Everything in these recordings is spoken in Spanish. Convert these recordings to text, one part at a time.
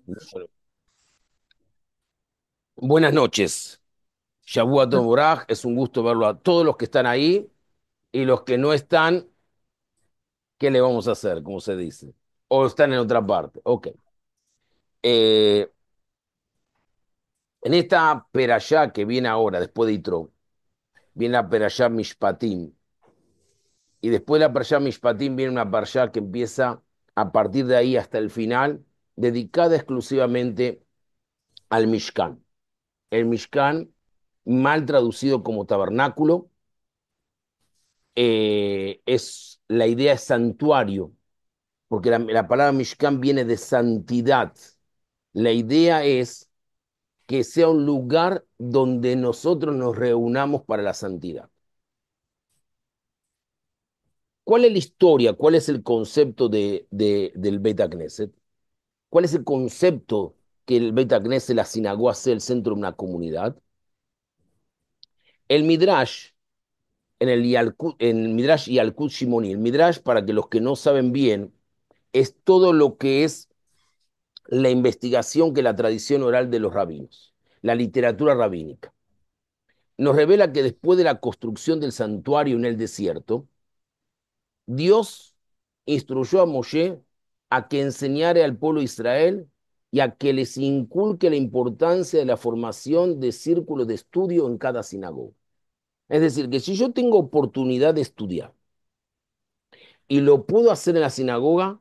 Bueno, buenas noches. Shavua Tov Boraj, es un gusto verlo a todos los que están ahí y los que no están, ¿qué le vamos a hacer? Como se dice. O están en otra parte. Ok. Eh, en esta perashá que viene ahora, después de Yitro, viene la perashá Mishpatim. Y después de la perashá Mishpatim viene una perashá que empieza a partir de ahí hasta el final, dedicada exclusivamente al Mishkan. El Mishkan, mal traducido como tabernáculo, la idea es santuario, porque la palabra Mishkan viene de santidad. La idea es que sea un lugar donde nosotros nos reunamos para la santidad. ¿Cuál es la historia? ¿Cuál es el concepto del Beit Knesset? ¿Cuál es el concepto que el Beit Knesset, la sinagoga, sea el centro de una comunidad? El Midrash, en el Midrash Yalkut Shimoni, el Midrash, para que los que no saben bien, es todo lo que es la investigación que la tradición oral de los rabinos, la literatura rabínica. Nos revela que después de la construcción del santuario en el desierto, Dios instruyó a Moshe a que enseñara al pueblo de Israel y a que les inculque la importancia de la formación de círculos de estudio en cada sinagoga. Es decir, que si yo tengo oportunidad de estudiar y lo puedo hacer en la sinagoga,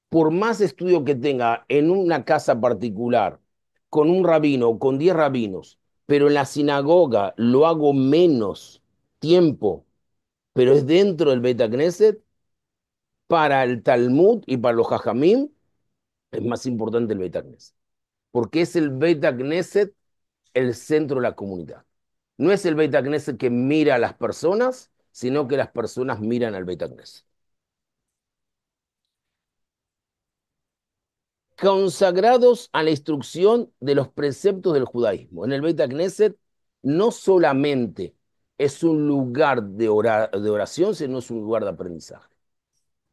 por más estudio que tenga en una casa particular, con un rabino o con 10 rabinos, pero en la sinagoga lo hago menos tiempo, pero es dentro del Beit Knesset, para el Talmud y para los Jajamim es más importante el Beit Knesset, porque es el Beit Knesset el centro de la comunidad. No es el Beit Knesset que mira a las personas, sino que las personas miran al Beit Knesset. Consagrados a la instrucción de los preceptos del judaísmo. En el Beit Knesset no solamente es un lugar de oración, sino es un lugar de aprendizaje.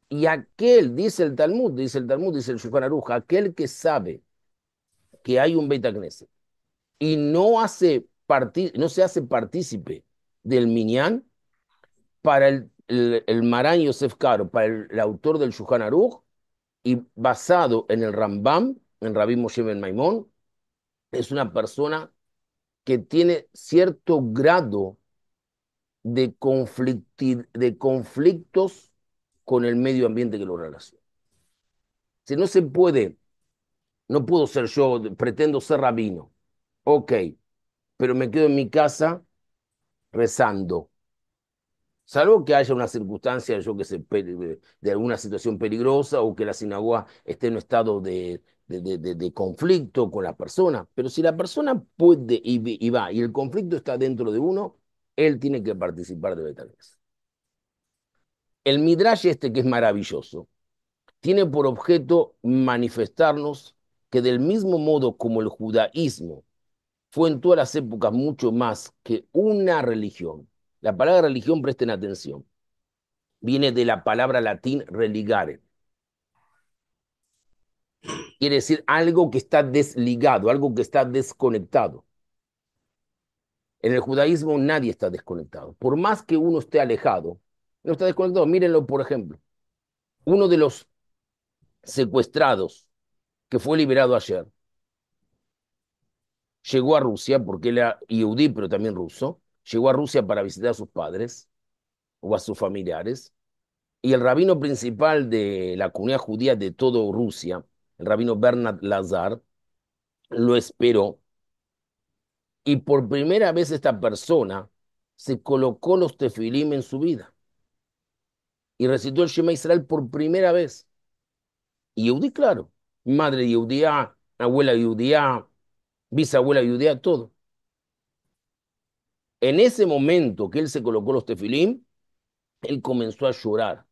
Y aquel, dice el Talmud, dice el Shulchan Aruch, aquel que sabe que hay un Beit Knesset y no se hace partícipe del Minyan, para el Maran Yosef Karo, para el autor del Shulchan Aruch, y basado en el Rambam, en Rabbi Moshe Ben Maimón, es una persona que tiene cierto grado de conflictos con el medio ambiente que lo relaciona. Si no se puede, no puedo ser yo, pretendo ser rabino, ok, pero me quedo en mi casa rezando. Salvo que haya una circunstancia, yo que sé, de alguna situación peligrosa o que la sinagoga esté en un estado de conflicto con la persona. Pero si la persona puede y va y el conflicto está dentro de uno, él tiene que participar de Betanés. El Midrash este, que es maravilloso, tiene por objeto manifestarnos que del mismo modo como el judaísmo fue en todas las épocas mucho más que una religión. La palabra religión, presten atención, viene de la palabra latín religare. Quiere decir algo que está desligado, algo que está desconectado. En el judaísmo nadie está desconectado. Por más que uno esté alejado, no está desconectado. Mírenlo, por ejemplo. Uno de los secuestrados que fue liberado ayer llegó a Rusia, porque él era yudí, pero también ruso. Llegó a Rusia para visitar a sus padres o a sus familiares. Y el rabino principal de la comunidad judía de toda Rusia, el rabino Bernard Lazar, lo esperó. Y por primera vez esta persona se colocó los tefilim en su vida y recitó el Shema Israel por primera vez. Y Yehudí, claro, madre Yehudía, abuela Yehudía, bisabuela Yehudía, todo. En ese momento que él se colocó los tefilim, él comenzó a llorar.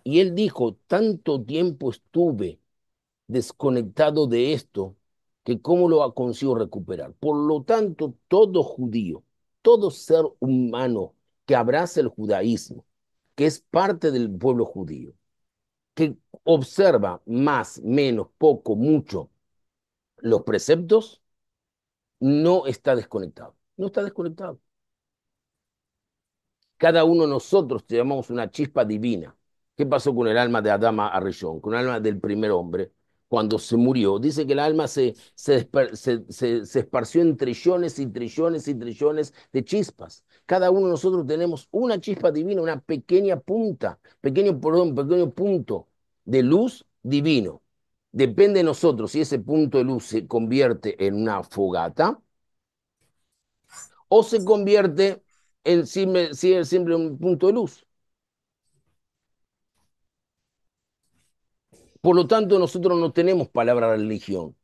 Y él dijo, tanto tiempo estuve desconectado de esto, que cómo lo consigo recuperar. Por lo tanto, todo judío, todo ser humano que abraza el judaísmo, que es parte del pueblo judío, que observa más, menos, poco, mucho, los preceptos, no está desconectado. No está desconectado. Cada uno de nosotros tenemos una chispa divina. ¿Qué pasó con el alma de Adama Arishon, con el alma del primer hombre? Cuando se murió, dice que el alma se esparció en trillones y trillones y trillones de chispas. Cada uno de nosotros tenemos una chispa divina, una pequeña punta, pequeño punto de luz divino. Depende de nosotros si ese punto de luz se convierte en una fogata o se convierte en siempre un punto de luz. Por lo tanto, nosotros no tenemos palabra religión.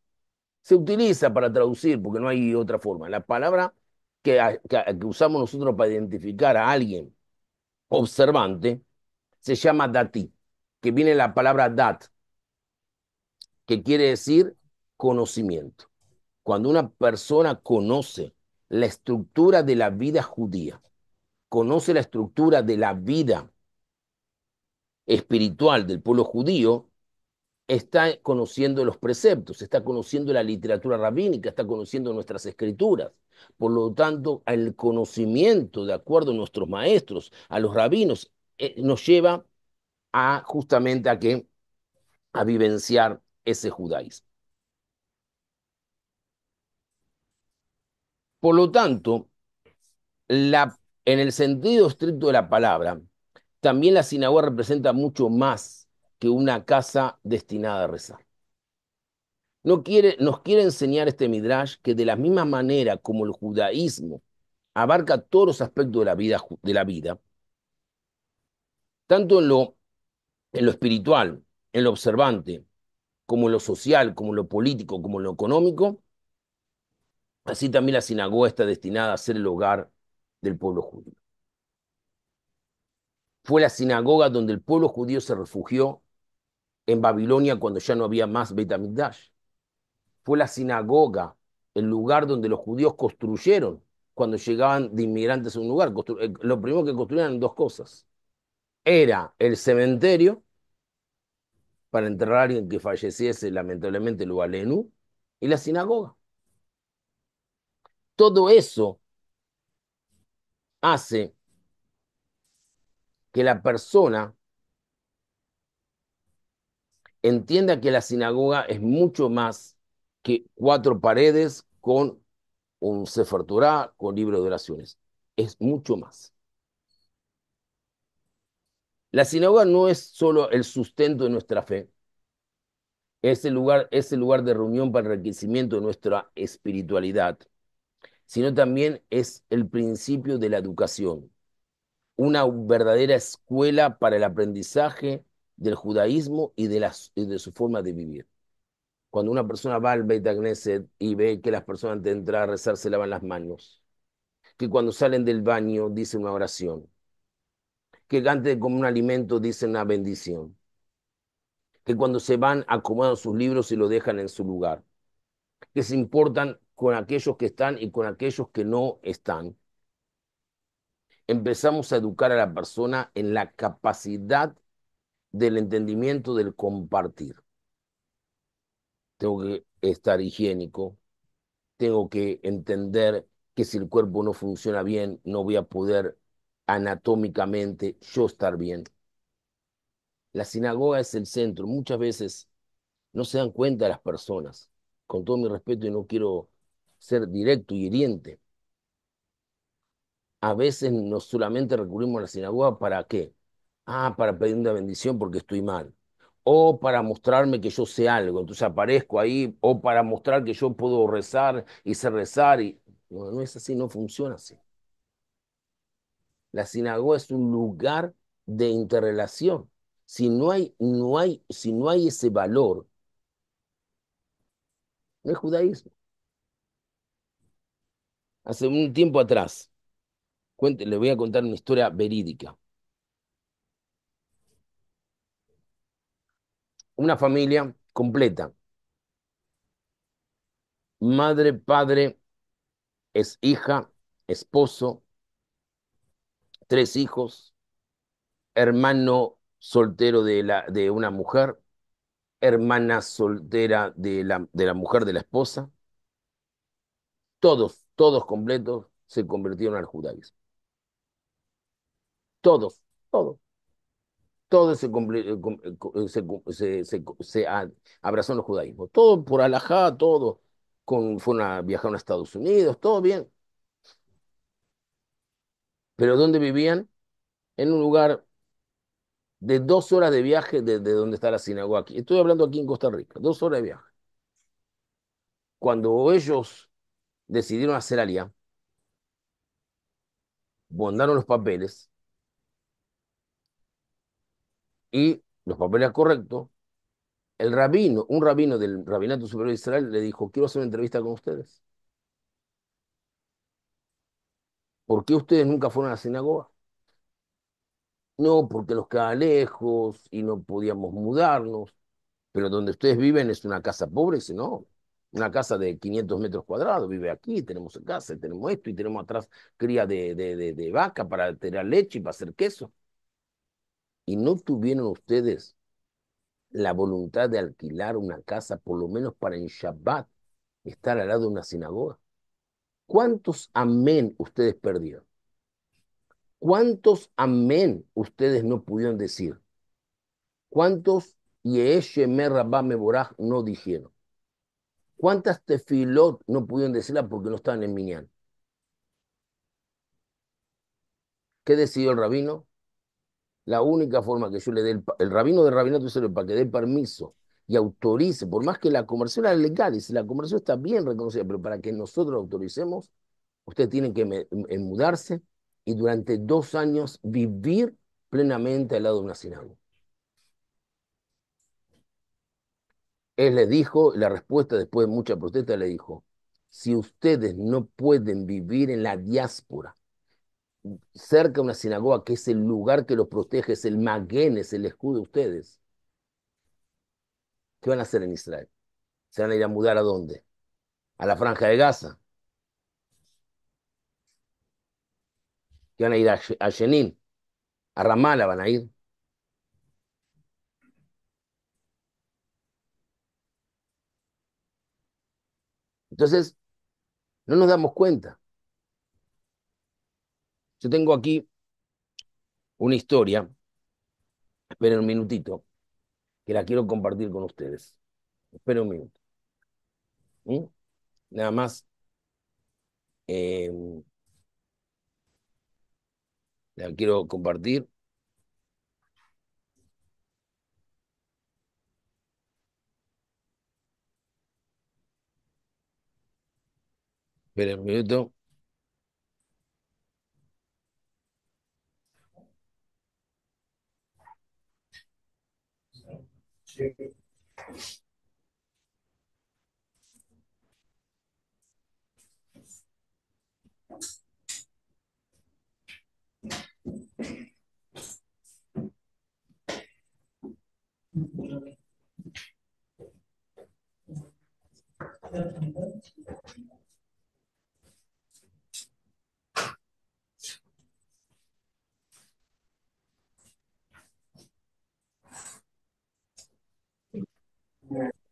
Se utiliza para traducir porque no hay otra forma. La palabra que usamos nosotros para identificar a alguien observante se llama dati, que viene de la palabra dat, que quiere decir conocimiento. Cuando una persona conoce la estructura de la vida judía, conoce la estructura de la vida espiritual del pueblo judío, está conociendo los preceptos, está conociendo la literatura rabínica, está conociendo nuestras escrituras. Por lo tanto, el conocimiento, de acuerdo a nuestros maestros, a los rabinos, nos lleva a justamente a vivenciar ese judaísmo. Por lo tanto, en el sentido estricto de la palabra, también la sinagoga representa mucho más que una casa destinada a rezar. Nos quiere enseñar este Midrash que de la misma manera como el judaísmo abarca todos los aspectos de la vida, tanto en lo espiritual, en lo observante, como en lo social, como en lo político, como en lo económico, así también la sinagoga está destinada a ser el hogar del pueblo judío. Fue la sinagoga donde el pueblo judío se refugió en Babilonia cuando ya no había más Beit HaMikdash. Fue la sinagoga el lugar donde los judíos construyeron cuando llegaban de inmigrantes a un lugar. Lo primero que construían eran dos cosas. Era el cementerio para enterrar a alguien que falleciese, lamentablemente, lo Alenu, y la sinagoga. Todo eso hace que la persona entienda que la sinagoga es mucho más que cuatro paredes con un Sefer Torah, con libro de oraciones. Es mucho más. La sinagoga no es solo el sustento de nuestra fe, es el lugar de reunión para el enriquecimiento de nuestra espiritualidad, sino también es el principio de la educación, una verdadera escuela para el aprendizaje del judaísmo y de su forma de vivir. Cuando una persona va al Beit Knesset y ve que las personas antes de entrar a rezar se lavan las manos, que cuando salen del baño dicen una oración, que antes de comer un alimento dicen una bendición, que cuando se van acomodan sus libros y lo dejan en su lugar, que se importan con aquellos que están y con aquellos que no están. Empezamos a educar a la persona en la capacidad del entendimiento del compartir. Tengo que estar higiénico, tengo que entender que si el cuerpo no funciona bien, no voy a poder anatómicamente yo estar bien. La sinagoga es el centro. Muchas veces no se dan cuenta las personas. Con todo mi respeto y no quiero ser directo y hiriente. A veces no solamente recurrimos a la sinagoga para qué. Ah, para pedir una bendición porque estoy mal. O para mostrarme que yo sé algo. Entonces aparezco ahí. O para mostrar que yo puedo rezar y sé rezar. No, no es así, no funciona así. La sinagoga es un lugar de interrelación. Si no hay ese valor, no es judaísmo. Hace un tiempo atrás, le voy a contar una historia verídica. Una familia completa, madre, padre, es hija, esposo, tres hijos, hermano soltero de una mujer, hermana soltera de la mujer de la esposa, todos completos se convirtieron al judaísmo. Todos, todos. Todos abrazó el judaísmo. Todo por alajá, todo viajaron a Estados Unidos, todo bien. Pero ¿dónde vivían? En un lugar de 2 horas de viaje de donde está la sinagoga aquí. Estoy hablando aquí en Costa Rica, 2 horas de viaje. Cuando ellos decidieron hacer alía, mandaron los papeles y los papeles correctos, un rabino del Rabinato Superior de Israel le dijo, quiero hacer una entrevista con ustedes. ¿Por qué ustedes nunca fueron a la sinagoga? No, porque nos quedaba lejos y no podíamos mudarnos. Pero donde ustedes viven es una casa pobre, dice, no. Una casa de 500 metros cuadrados, vive aquí, tenemos casa, tenemos esto y tenemos atrás cría de vaca para tener leche y para hacer queso. Y no tuvieron ustedes la voluntad de alquilar una casa, por lo menos para en Shabbat, estar al lado de una sinagoga. ¿Cuántos amén ustedes perdieron? ¿Cuántos amén ustedes no pudieron decir? ¿Cuántos Yeheshemer Rabá Meboraj no dijeron? ¿Cuántas tefilot no pudieron decirla porque no estaban en Minyan? ¿Qué decidió el rabino? La única forma que yo le dé, el rabino de rabinato Israel, para que dé permiso y autorice, por más que la conversión era legal, y si la conversión está bien reconocida, pero para que nosotros la autoricemos, ustedes tienen que mudarse y durante 2 años vivir plenamente al lado de una sinagoga. Él le dijo, la respuesta después de mucha protesta le dijo, si ustedes no pueden vivir en la diáspora, cerca de una sinagoga, que es el lugar que los protege, es el maguen, es el escudo de ustedes, ¿qué van a hacer en Israel? ¿Se van a ir a mudar a dónde? ¿A la Franja de Gaza? ¿Qué van a ir a Jenin? ¿A Ramallah van a ir? Entonces, no nos damos cuenta. Yo tengo aquí una historia, esperen un minutito, que la quiero compartir con ustedes. Esperen un minuto. ¿Mm? Nada más, eh, la quiero compartir. Esperen un minuto.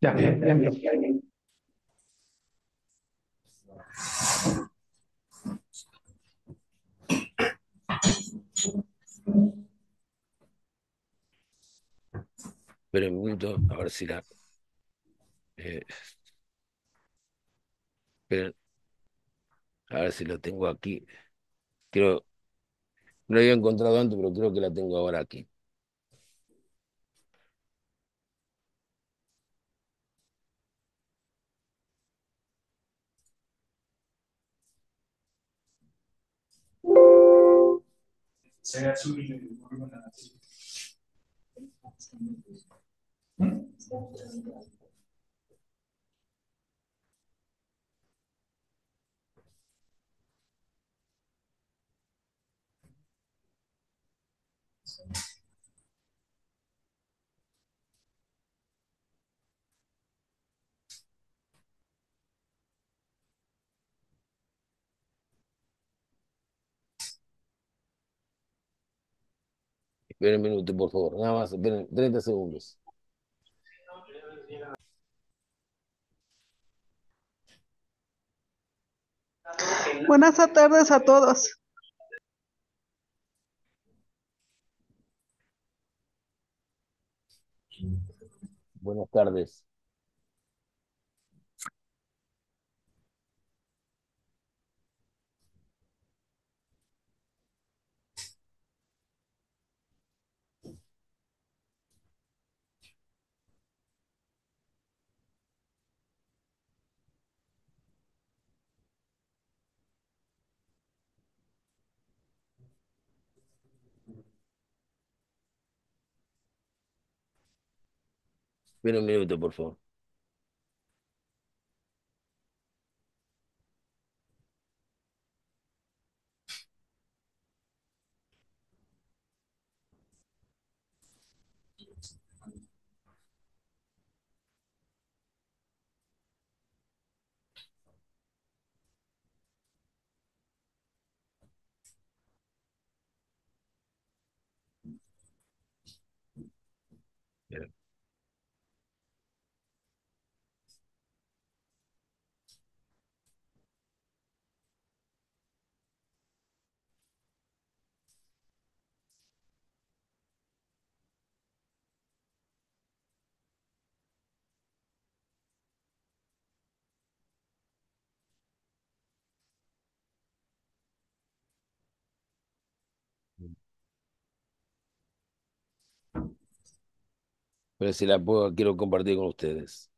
Ya, ya entró. Esperen un minuto, a ver si la... eh, esperen, a ver si la tengo aquí. Creo, no la había encontrado antes, pero creo que la tengo ahora aquí. Esperen un minuto, por favor. Nada más, esperen 30 segundos. Buenas tardes a todos. Buenas tardes. Ven un minuto, por favor. Bien. Pero si la puedo, quiero compartir con ustedes.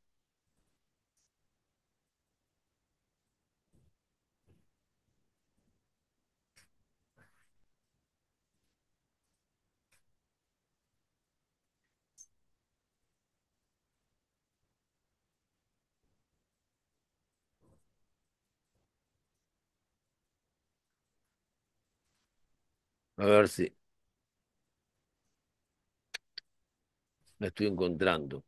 A ver si la estoy encontrando.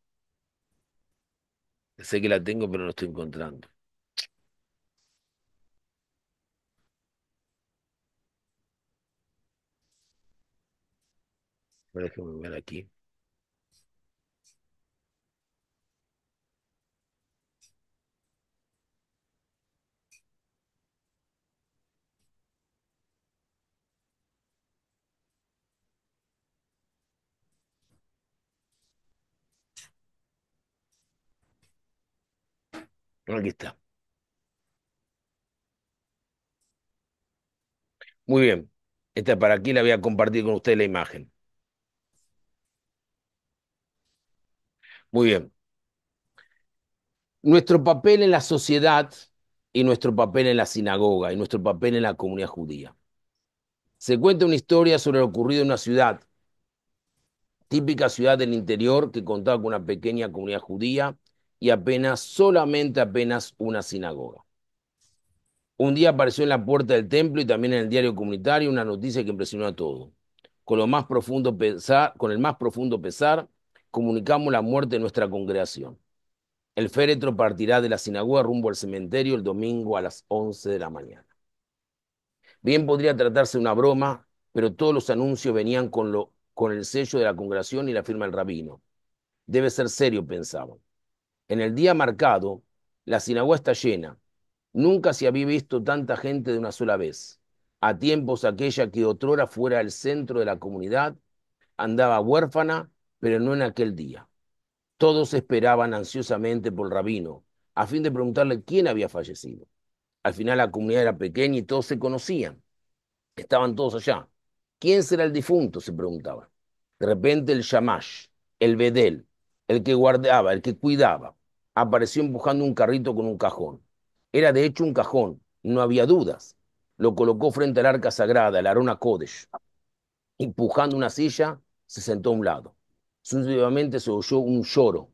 Sé que la tengo, pero no estoy encontrando. A ver, déjame ver aquí. Aquí está. Muy bien. Esta para aquí la voy a compartir con ustedes la imagen. Muy bien. Nuestro papel en la sociedad y nuestro papel en la sinagoga y nuestro papel en la comunidad judía. Se cuenta una historia sobre lo ocurrido en una ciudad, típica ciudad del interior que contaba con una pequeña comunidad judía y solamente apenas una sinagoga. Un día apareció en la puerta del templo y también en el diario comunitario una noticia que impresionó a todos. Con el más profundo pesar, comunicamos la muerte de nuestra congregación. El féretro partirá de la sinagoga rumbo al cementerio el domingo a las 11 de la mañana. Bien podría tratarse de una broma, pero todos los anuncios venían con el sello de la congregación y la firma del rabino. Debe ser serio, pensaban. En el día marcado, la sinagoga está llena. Nunca se había visto tanta gente de una sola vez. A tiempos aquella que otrora fuera el centro de la comunidad, andaba huérfana, pero no en aquel día. Todos esperaban ansiosamente por el rabino, a fin de preguntarle quién había fallecido. Al final la comunidad era pequeña y todos se conocían. Estaban todos allá. ¿Quién será el difunto?, se preguntaban. De repente el Shamash, el Bedel, el que guardaba, el que cuidaba, apareció empujando un carrito con un cajón. Era de hecho un cajón, no había dudas. Lo colocó frente al arca sagrada, el Arona Kodesh. Empujando una silla, se sentó a un lado. Sucesivamente se oyó un lloro,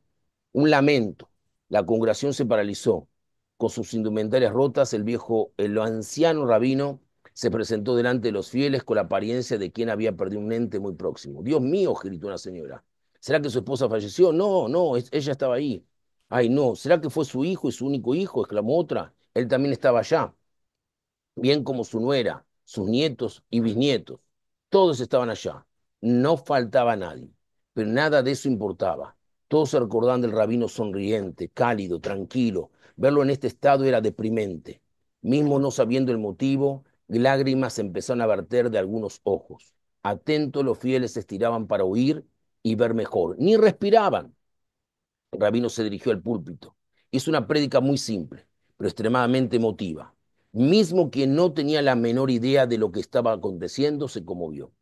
un lamento. La congregación se paralizó. Con sus indumentarias rotas, el anciano rabino se presentó delante de los fieles con la apariencia de quien había perdido un ente muy próximo. Dios mío, gritó una señora. ¿Será que su esposa falleció? No, no, ella estaba ahí. Ay, no. ¿Será que fue su hijo y su único hijo?, exclamó otra. Él también estaba allá, bien como su nuera, sus nietos y bisnietos. Todos estaban allá. No faltaba nadie, pero nada de eso importaba. Todos se recordaban del rabino sonriente, cálido, tranquilo. Verlo en este estado era deprimente. Mismo no sabiendo el motivo, lágrimas empezaron a verter de algunos ojos. Atentos los fieles se estiraban para oír y ver mejor. Ni respiraban. El rabino se dirigió al púlpito. Hizo una prédica muy simple, pero extremadamente emotiva. Mismo quien no tenía la menor idea de lo que estaba aconteciendo se conmovió.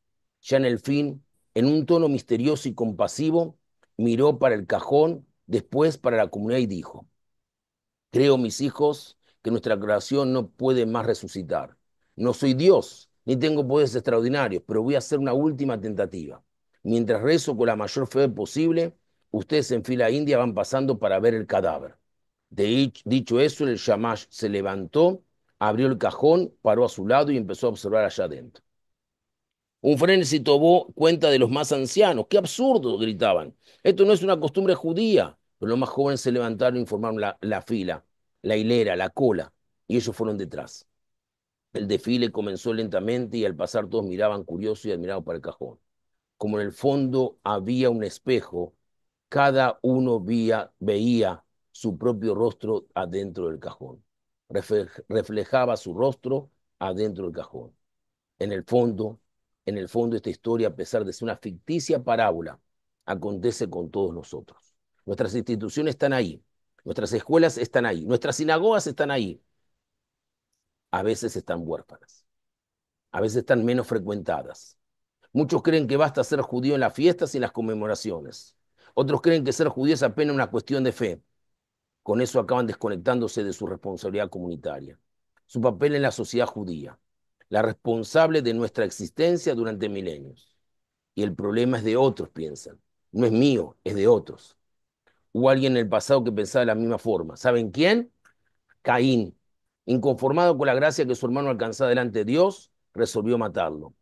Ya en el fin, en un tono misterioso y compasivo, miró para el cajón, después para la comunidad y dijo: Creo, mis hijos, que nuestra creación no puede más resucitar. No soy Dios, ni tengo poderes extraordinarios, pero voy a hacer una última tentativa. Mientras rezo con la mayor fe posible, ustedes en fila india van pasando para ver el cadáver. Dicho eso, el Shamash se levantó, abrió el cajón, paró a su lado y empezó a observar allá adentro. Un frenesí tomó cuenta de los más ancianos. ¡Qué absurdo! Gritaban. Esto no es una costumbre judía. Pero los más jóvenes se levantaron y formaron la fila, la hilera, la cola, y ellos fueron detrás. El desfile comenzó lentamente y al pasar todos miraban curiosos y admirados para el cajón. Como en el fondo había un espejo, cada uno veía su propio rostro adentro del cajón. Reflejaba su rostro adentro del cajón. En el fondo, en el fondo, esta historia, a pesar de ser una ficticia parábola, acontece con todos nosotros. Nuestras instituciones están ahí, nuestras escuelas están ahí, nuestras sinagogas están ahí. A veces están huérfanas, a veces están menos frecuentadas. Muchos creen que basta ser judío en las fiestas y en las conmemoraciones. Otros creen que ser judío es apenas una cuestión de fe. Con eso acaban desconectándose de su responsabilidad comunitaria, su papel en la sociedad judía, la responsable de nuestra existencia durante milenios. Y el problema es de otros, piensan. No es mío, es de otros. Hubo alguien en el pasado que pensaba de la misma forma. ¿Saben quién? Caín. Inconformado con la gracia que su hermano alcanzaba delante de Dios, resolvió matarlo.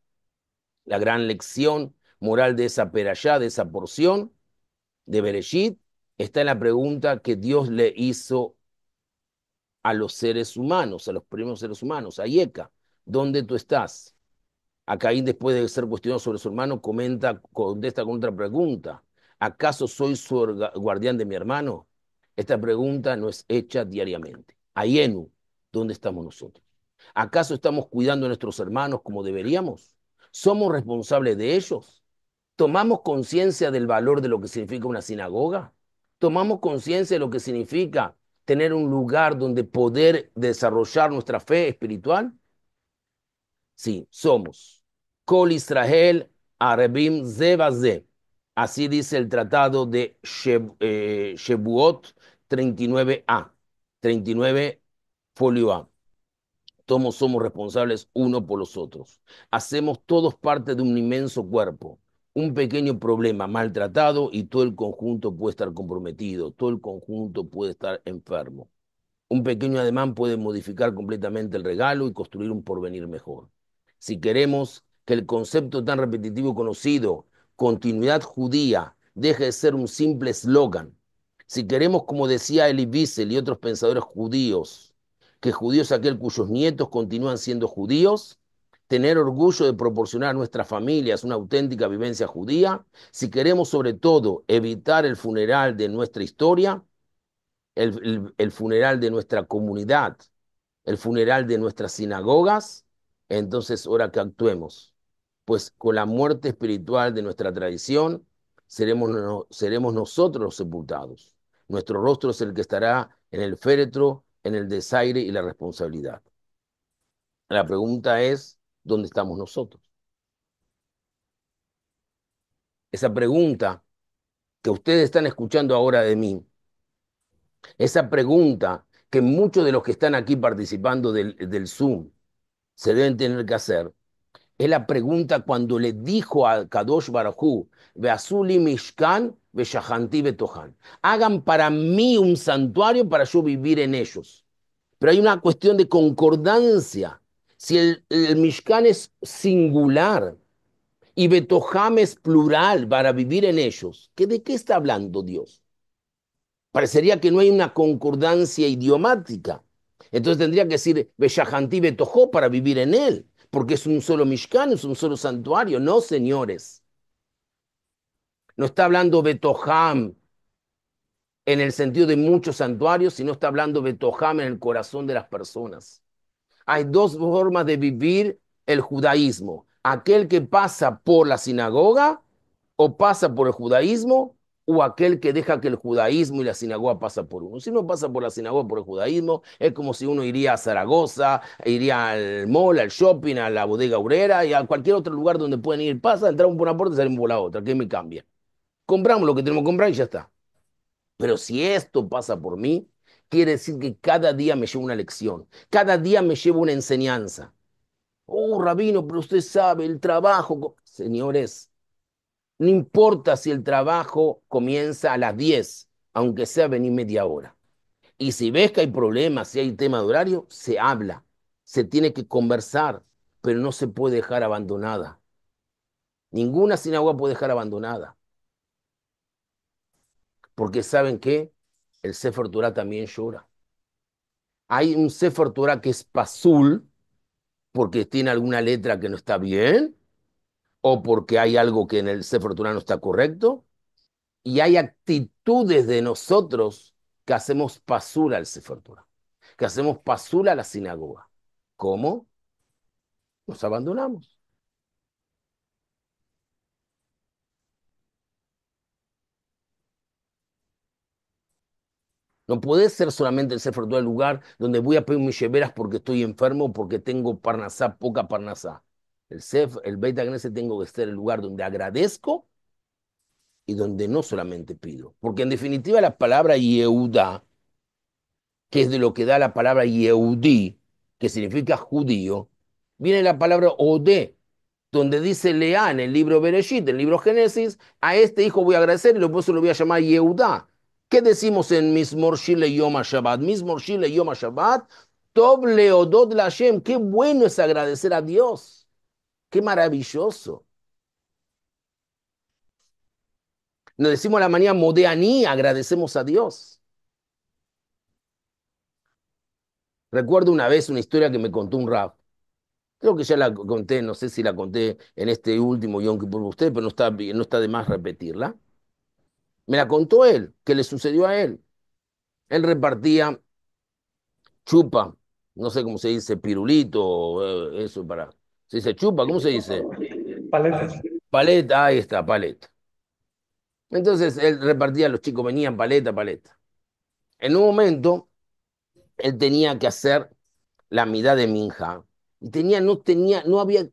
La gran lección moral de esa perashá, de esa porción de Bereshit, está en la pregunta que Dios le hizo a los seres humanos, a los primeros seres humanos, a Yeka: ¿dónde tú estás? A Caín, después de ser cuestionado sobre su hermano, contesta con otra pregunta: ¿acaso soy su guardián de mi hermano? Esta pregunta no es hecha diariamente. Ayenu, ¿dónde estamos nosotros? ¿Acaso estamos cuidando a nuestros hermanos como deberíamos? ¿Somos responsables de ellos? ¿Tomamos conciencia del valor de lo que significa una sinagoga? ¿Tomamos conciencia de lo que significa tener un lugar donde poder desarrollar nuestra fe espiritual? Sí, somos. Kol Israel Arabim Ze. Así dice el tratado de Shebuot 39a, 39 folio A. Todos somos responsables uno por los otros. Hacemos todos parte de un inmenso cuerpo. Un pequeño problema maltratado y todo el conjunto puede estar comprometido, todo el conjunto puede estar enfermo. Un pequeño ademán puede modificar completamente el regalo y construir un porvenir mejor. Si queremos que el concepto tan repetitivo y conocido, continuidad judía, deje de ser un simple eslogan, si queremos, como decía Elie Wiesel y otros pensadores judíos, que judío es aquel cuyos nietos continúan siendo judíos, tener orgullo de proporcionar a nuestras familias una auténtica vivencia judía, si queremos sobre todo evitar el funeral de nuestra historia, el funeral de nuestra comunidad, el funeral de nuestras sinagogas, entonces hora que actuemos, pues con la muerte espiritual de nuestra tradición seremos nosotros los sepultados. Nuestro rostro es el que estará en el féretro, en el desaire y la responsabilidad. La pregunta es: ¿dónde estamos nosotros? Esa pregunta que ustedes están escuchando ahora de mí, esa pregunta que muchos de los que están aquí participando del Zoom se deben tener que hacer, es la pregunta cuando le dijo a Kadosh Baruj Beazuli Mishkan Beshahanti Betohan: hagan para mí un santuario para yo vivir en ellos. Pero hay una cuestión de concordancia. Si el Mishkan es singular y Betoham es plural para vivir en ellos, ¿de qué está hablando Dios? Parecería que no hay una concordancia idiomática. Entonces tendría que decir Beshahanti Betojó para vivir en él, porque es un solo Mishkan, es un solo santuario. No, señores. No está hablando Betoham en el sentido de muchos santuarios, sino está hablando Betoham en el corazón de las personas. Hay dos formas de vivir el judaísmo. Aquel que pasa por la sinagoga o pasa por el judaísmo o aquel que deja que el judaísmo y la sinagoga pasa por uno. Si uno pasa por la sinagoga por el judaísmo, es como si uno iría a Zaragoza, iría al mall, al shopping, a la bodega obrera y a cualquier otro lugar donde pueden ir. Pasa, entramos por una puerta y salimos por la otra. ¿Qué me cambia? Compramos lo que tenemos que comprar y ya está. Pero si esto pasa por mí, quiere decir que cada día me llevo una lección, cada día me llevo una enseñanza. Oh, rabino, pero usted sabe, el trabajo. Señores, no importa si el trabajo comienza a las 10, aunque sea venir media hora. Y si ves que hay problemas, si hay tema de horario, se habla, se tiene que conversar, pero no se puede dejar abandonada. Ninguna sinagoga puede dejar abandonada, porque ¿saben qué? El Sefer Torah también llora. Hay un Sefer Torah que es pasul, porque tiene alguna letra que no está bien, o porque hay algo que en el Sefer Torah no está correcto, y hay actitudes de nosotros que hacemos pasul al Sefer Torah, que hacemos pasul a la sinagoga. ¿Cómo? Nos abandonamos. No puede ser solamente el Sefer Torah el lugar donde voy a pedir mis lleveras porque estoy enfermo, porque tengo parnasá, poca parnasá. El Beit HaKnesset tengo que ser el lugar donde agradezco y donde no solamente pido. Porque en definitiva la palabra Yehuda, que es de lo que da la palabra Yehudí, que significa judío, viene la palabra Odé, donde dice Lea en el libro Bereshit, en el libro Génesis, a este hijo voy a agradecer y por eso lo voy a llamar Yehudá. ¿Qué decimos en Mismor Shile Yom HaShabbat? Mismor Shile Yom HaShabbat, Tov Leodot Lashem. Qué bueno es agradecer a Dios. Qué maravilloso. Nos decimos a la mañana Modeaní, agradecemos a Dios. Recuerdo una vez una historia que me contó un rab. Creo que ya la conté, no sé si la conté en este último Yom Kippur por usted, pero no está de más repetirla. Me la contó él, que le sucedió a él. Él repartía chupa, no sé cómo se dice, pirulito, eso para. ¿Se dice chupa? ¿Cómo se dice? Paletas. Paleta, ahí está, paleta. Entonces él repartía, los chicos venían paleta, paleta. En un momento, él tenía que hacer la mitad de Minja. Y no había,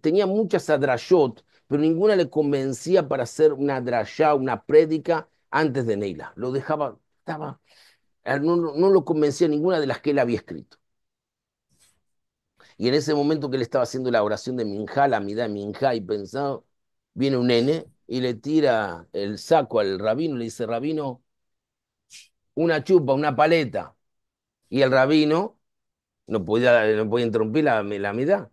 tenía muchas adrayot, pero ninguna le convencía para hacer una drayá, una prédica antes de Neila. Lo dejaba, no lo convencía ninguna de las que él había escrito. Y en ese momento que él estaba haciendo la oración de Minja, la mitad de Minja, y pensado, viene un nene y le tira el saco al rabino, le dice, rabino, una chupa, una paleta. Y el rabino no podía interrumpir la mitad.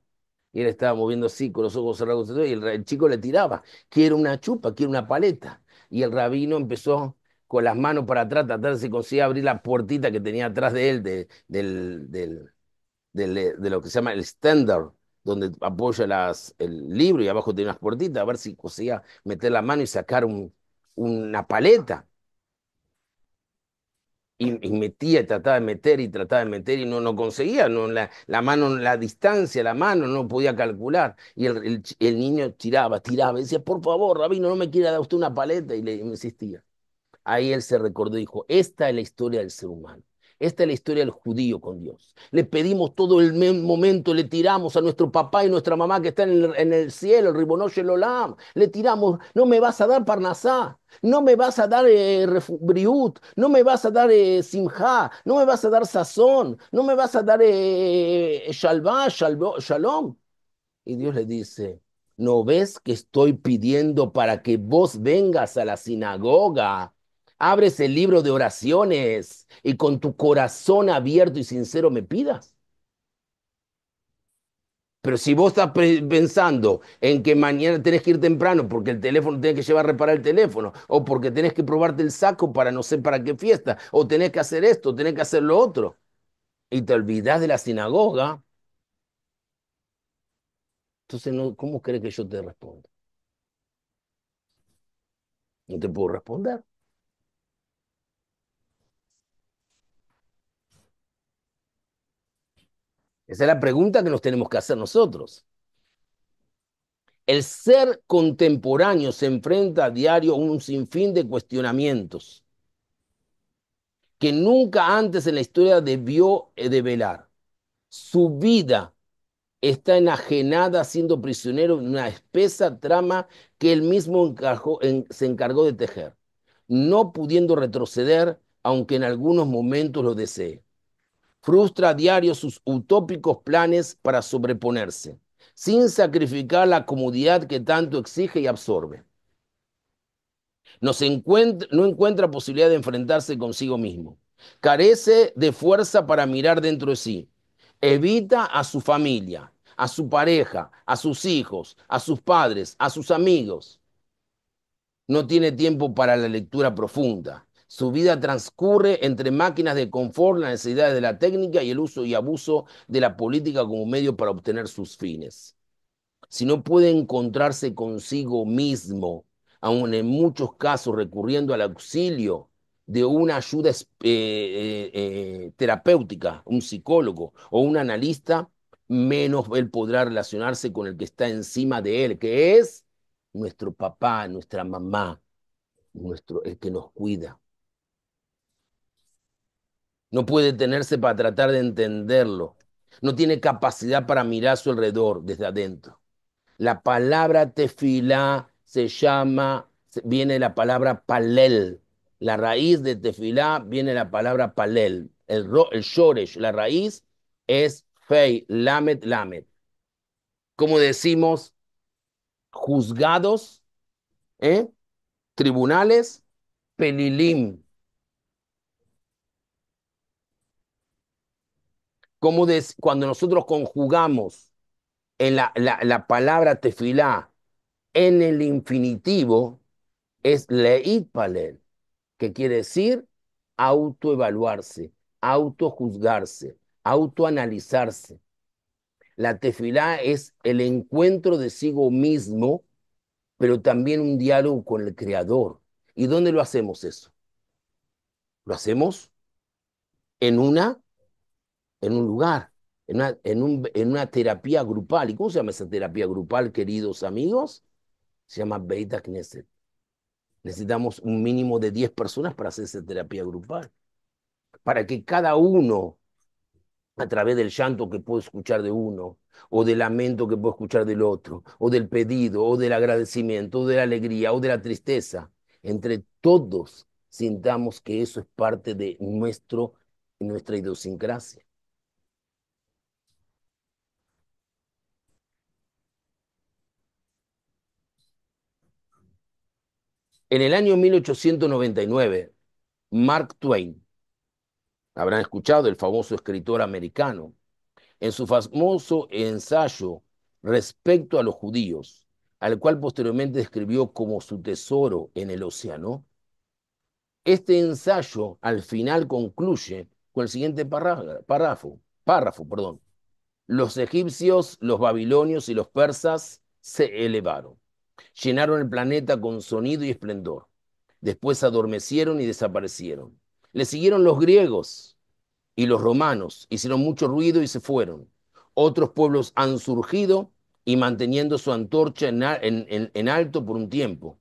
Y él estaba moviendo así con los ojos cerrados y el chico le tiraba, quiero una chupa, quiero una paleta. Y el rabino empezó con las manos para atrás, tratar de si conseguía abrir la puertita que tenía atrás de él, de lo que se llama el standard, donde apoya el libro y abajo tiene unas puertitas, a ver si conseguía meter la mano y sacar una paleta. Y metía y trataba de meter y trataba de meter y no conseguía, no, la mano, la distancia, la mano no podía calcular. Y el niño tiraba, y decía, por favor, rabino, no me quiera dar usted una paleta, y le insistía. Ahí él se recordó y dijo, esta es la historia del ser humano. Esta es la historia del judío con Dios. Le pedimos todo el momento, le tiramos a nuestro papá y nuestra mamá que están en el cielo, el Ribono Shel Olam. Le tiramos, no me vas a dar parnasá, no me vas a dar briut, no me vas a dar simjá, no me vas a dar sazón, no me vas a dar shalom. Y Dios le dice, ¿no ves que estoy pidiendo para que vos vengas a la sinagoga? Abres el libro de oraciones y con tu corazón abierto y sincero me pidas. Pero si vos estás pensando en que mañana tenés que ir temprano porque el teléfono tenés que llevar a reparar el teléfono, o porque tenés que probarte el saco para no sé para qué fiesta, o tenés que hacer esto, tenés que hacer lo otro, y te olvidás de la sinagoga, entonces no, ¿cómo crees que yo te respondo? No te puedo responder. Esa es la pregunta que nos tenemos que hacer nosotros. El ser contemporáneo se enfrenta a diario a un sinfín de cuestionamientos que nunca antes en la historia debió develar. Su vida está enajenada siendo prisionero de una espesa trama que él mismo se encargó de tejer, no pudiendo retroceder, aunque en algunos momentos lo desee. Frustra a diario sus utópicos planes para sobreponerse, sin sacrificar la comodidad que tanto exige y absorbe. No encuentra posibilidad de enfrentarse consigo mismo. Carece de fuerza para mirar dentro de sí. Evita a su familia, a su pareja, a sus hijos, a sus padres, a sus amigos. No tiene tiempo para la lectura profunda. Su vida transcurre entre máquinas de confort, la necesidad de la técnica y el uso y abuso de la política como medio para obtener sus fines. Si no puede encontrarse consigo mismo, aun en muchos casos recurriendo al auxilio de una ayuda terapéutica, un psicólogo o un analista, menos él podrá relacionarse con el que está encima de él, que es nuestro papá, nuestra mamá, el que nos cuida. No puede detenerse para tratar de entenderlo. No tiene capacidad para mirar a su alrededor desde adentro. La palabra tefilá viene de la palabra palel. La raíz de tefilá viene de la palabra palel. El shoresh, la raíz es fei, lamet, lamet. Como decimos, juzgados, ¿eh? Tribunales, pelilim. Cuando nosotros conjugamos en la palabra tefilá en el infinitivo, es leit palel, que quiere decir autoevaluarse, autojuzgarse, autoanalizarse. La tefilá es el encuentro de sí mismo, pero también un diálogo con el Creador. ¿Y dónde lo hacemos eso? Lo hacemos en en un lugar, en una terapia grupal. ¿Y cómo se llama esa terapia grupal, queridos amigos? Se llama Beit Knesset. Necesitamos un mínimo de 10 personas para hacer esa terapia grupal, para que cada uno, a través del llanto que puedo escuchar de uno, o del lamento que puedo escuchar del otro, o del pedido, o del agradecimiento, o de la alegría, o de la tristeza, entre todos sintamos que eso es parte de nuestra idiosincrasia. En el año 1899, Mark Twain, habrán escuchado, el famoso escritor americano, en su famoso ensayo respecto a los judíos, al cual posteriormente describió como su tesoro en el océano, este ensayo al final concluye con el siguiente párrafo. Los egipcios, los babilonios y los persas se elevaron, llenaron el planeta con sonido y esplendor. Después adormecieron y desaparecieron. Le siguieron los griegos y los romanos, hicieron mucho ruido y se fueron. Otros pueblos han surgido y manteniendo su antorcha en alto por un tiempo,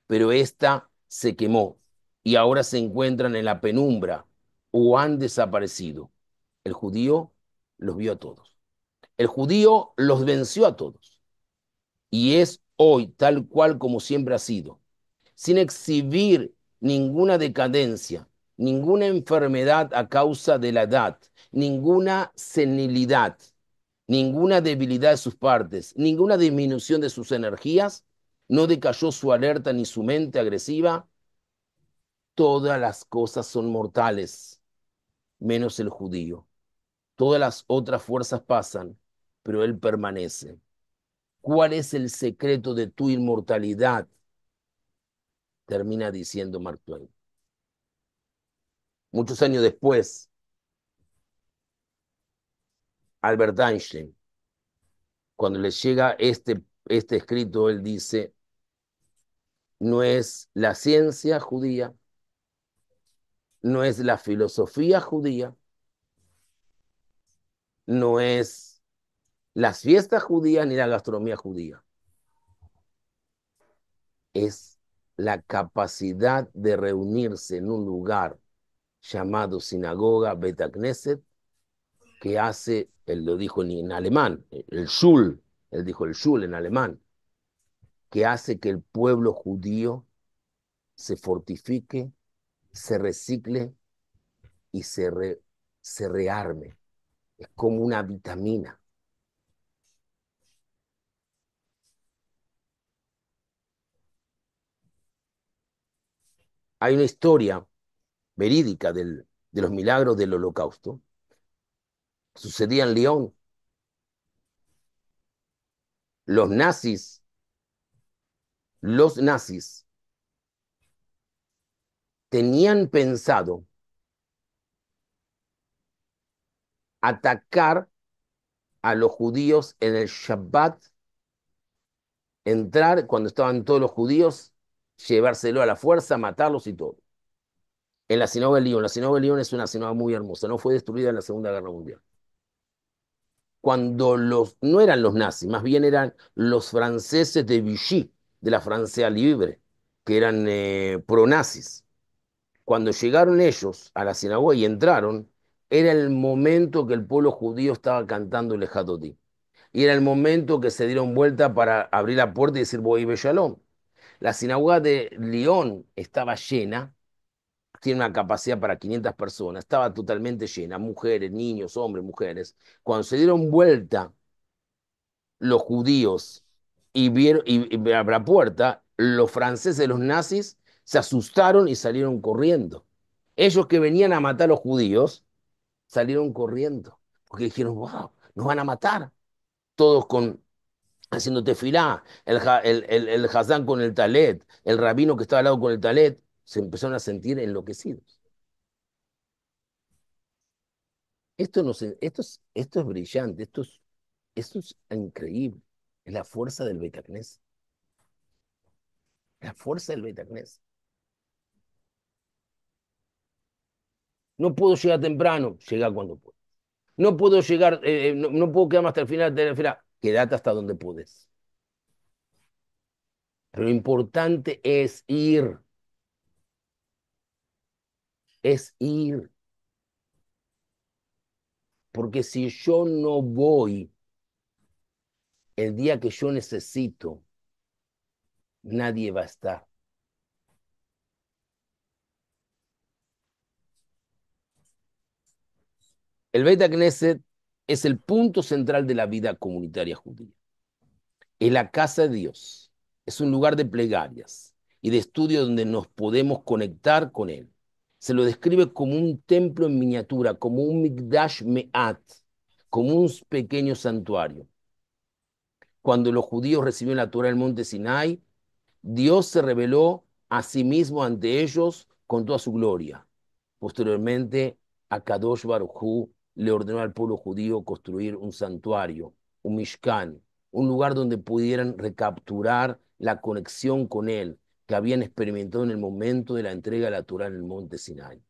pero esta se quemó y ahora se encuentran en la penumbra o han desaparecido. El judío los vio a todos. El judío los venció a todos y es hoy tal cual como siempre ha sido, sin exhibir ninguna decadencia, ninguna enfermedad a causa de la edad, ninguna senilidad, ninguna debilidad de sus partes, ninguna disminución de sus energías, no decayó su alerta ni su mente agresiva. Todas las cosas son mortales, menos el judío. Todas las otras fuerzas pasan, pero él permanece. ¿Cuál es el secreto de tu inmortalidad? Termina diciendo Mark Twain. Muchos años después, Albert Einstein, cuando le llega este escrito, él dice, no es la ciencia judía, no es la filosofía judía, no es las fiestas judías ni la gastronomía judía, es la capacidad de reunirse en un lugar llamado sinagoga, Bet Knesset, que hace, él lo dijo en alemán, el Shul, él dijo el Shul en alemán, que hace que el pueblo judío se fortifique, se recicle y se rearme. Es como una vitamina. Hay una historia verídica de los milagros del Holocausto. Sucedía en Lyon. Los nazis, los nazis tenían pensado atacar a los judíos en el Shabbat, entrar cuando estaban todos los judíos, llevárselo a la fuerza, matarlos y todo. En la sinagoga de Lyon. La sinagoga de Lyon es una sinagoga muy hermosa, no fue destruida en la Segunda Guerra Mundial. Cuando no eran los nazis, más bien eran los franceses de Vichy, de la Francia Libre, que eran pronazis. Cuando llegaron ellos a la sinagoga y entraron, era el momento que el pueblo judío estaba cantando el Ejadodí. Y era el momento que se dieron vuelta para abrir la puerta y decir Boí Shalom. La sinagoga de Lyon estaba llena, tiene una capacidad para 500 personas, estaba totalmente llena, mujeres, niños, hombres, mujeres. Cuando se dieron vuelta los judíos y a la puerta, los franceses, los nazis, se asustaron y salieron corriendo. Ellos que venían a matar a los judíos salieron corriendo, porque dijeron, wow, nos van a matar. Todos haciendo tefilá, el Hazán con el talet, el rabino que estaba al lado con el talet, se empezaron a sentir enloquecidos. Esto, no se- esto es brillante, esto es increíble. Es la fuerza del Beit Knesset, la fuerza del Beit Knesset. No puedo llegar temprano, llega cuando puedo. No puedo llegar, no puedo quedarme hasta el final de la fila, quédate hasta donde puedes. Pero lo importante es ir, porque si yo no voy el día que yo necesito, nadie va a estar. El Beit Knesset es el punto central de la vida comunitaria judía. Es la casa de Dios. Es un lugar de plegarias y de estudio donde nos podemos conectar con Él. Se lo describe como un templo en miniatura, como un Mikdash Me'at, como un pequeño santuario. Cuando los judíos recibieron la Torah del monte Sinai, Dios se reveló a sí mismo ante ellos con toda su gloria. Posteriormente, a Kadosh Baruj Hu le ordenó al pueblo judío construir un santuario, un Mishkan, un lugar donde pudieran recapturar la conexión con él que habían experimentado en el momento de la entrega de la Torah en el monte Sinai.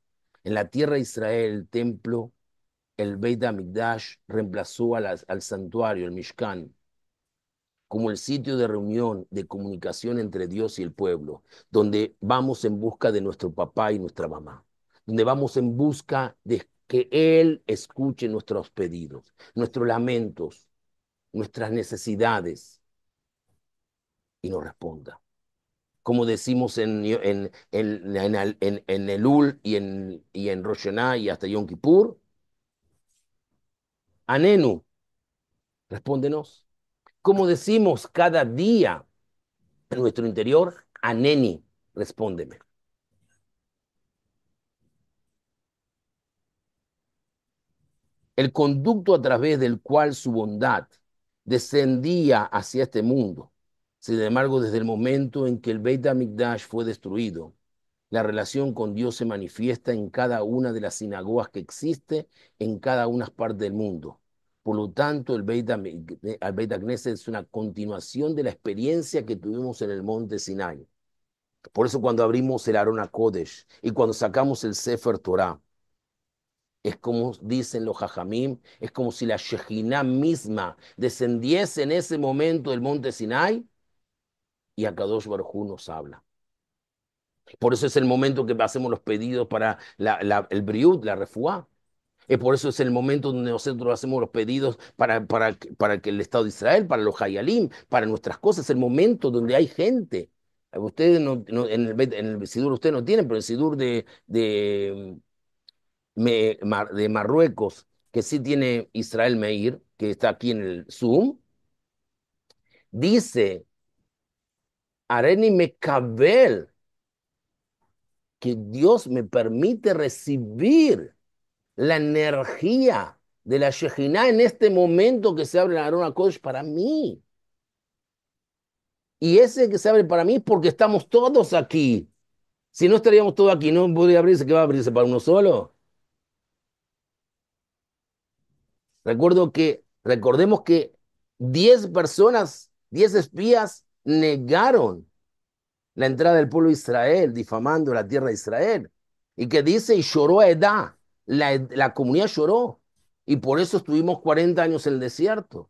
En la tierra de Israel, el templo, el Beit HaMikdash, reemplazó al santuario, el Mishkan, como el sitio de reunión, de comunicación entre Dios y el pueblo, donde vamos en busca de nuestro papá y nuestra mamá, donde vamos en busca de que Él escuche nuestros pedidos, nuestros lamentos, nuestras necesidades y nos responda. Como decimos en Elul y en Rosh Hashanah y hasta Yom Kippur, Anenu, respóndenos. Como decimos cada día en nuestro interior, Aneni, respóndeme. El conducto a través del cual su bondad descendía hacia este mundo. Sin embargo, desde el momento en que el Beit HaMikdash fue destruido, la relación con Dios se manifiesta en cada una de las sinagogas que existe en cada una parte del mundo. Por lo tanto, el Beit HaKnesset es una continuación de la experiencia que tuvimos en el monte Sinai. Por eso cuando abrimos el Arona Kodesh y cuando sacamos el Sefer Torah, Es como dicen los Jajamim, es como si la Shejinah misma descendiese en ese momento del monte Sinai y Akadosh Baruj Hu nos habla. Por eso es el momento que hacemos los pedidos para el Briut, la refuá. Por eso es el momento donde nosotros hacemos los pedidos para que el Estado de Israel, para los Hayalim, para nuestras cosas, es el momento donde hay gente. Ustedes en el Sidur ustedes no tienen, pero el Sidur de Marruecos, que sí tiene Israel Meir, que está aquí en el Zoom, dice, Areni Mekabel, que Dios me permite recibir la energía de la Shejinah en este momento que se abre la Arona Kodesh para mí. Y ese que se abre para mí es porque estamos todos aquí. Si no estaríamos todos aquí, no podría abrirse, ¿qué va a abrirse para uno solo? Recordemos que 10 personas, 10 espías negaron la entrada del pueblo de Israel, difamando la tierra de Israel. Y que dice, y lloró a Edá, la comunidad lloró. Y por eso estuvimos 40 años en el desierto.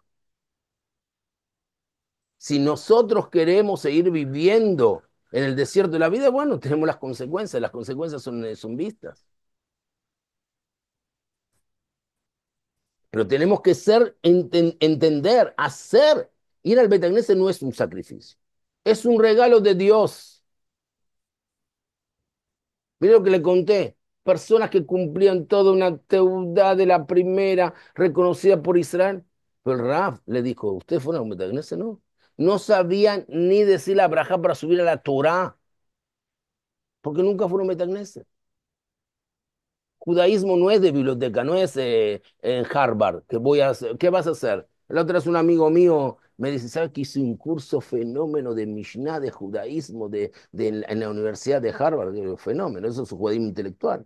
Si nosotros queremos seguir viviendo en el desierto de la vida, bueno, tenemos las consecuencias son vistas. Pero tenemos que entender, hacer. Ir al Betagneset no es un sacrificio, es un regalo de Dios. Mire lo que le conté. Personas que cumplían toda una teudad de la primera reconocida por Israel. Pero el Raf le dijo, ¿ustedes fueron a un Betagneset? No. No sabían ni decir la braja para subir a la Torá, porque nunca fueron a Betagneset. Judaísmo no es de biblioteca, no es en Harvard, ¿qué vas a hacer? La otra es un amigo mío, me dice, ¿sabes que hice un curso fenómeno de Mishnah, de judaísmo, en la Universidad de Harvard? Digo, fenómeno, eso es un judaísmo intelectual.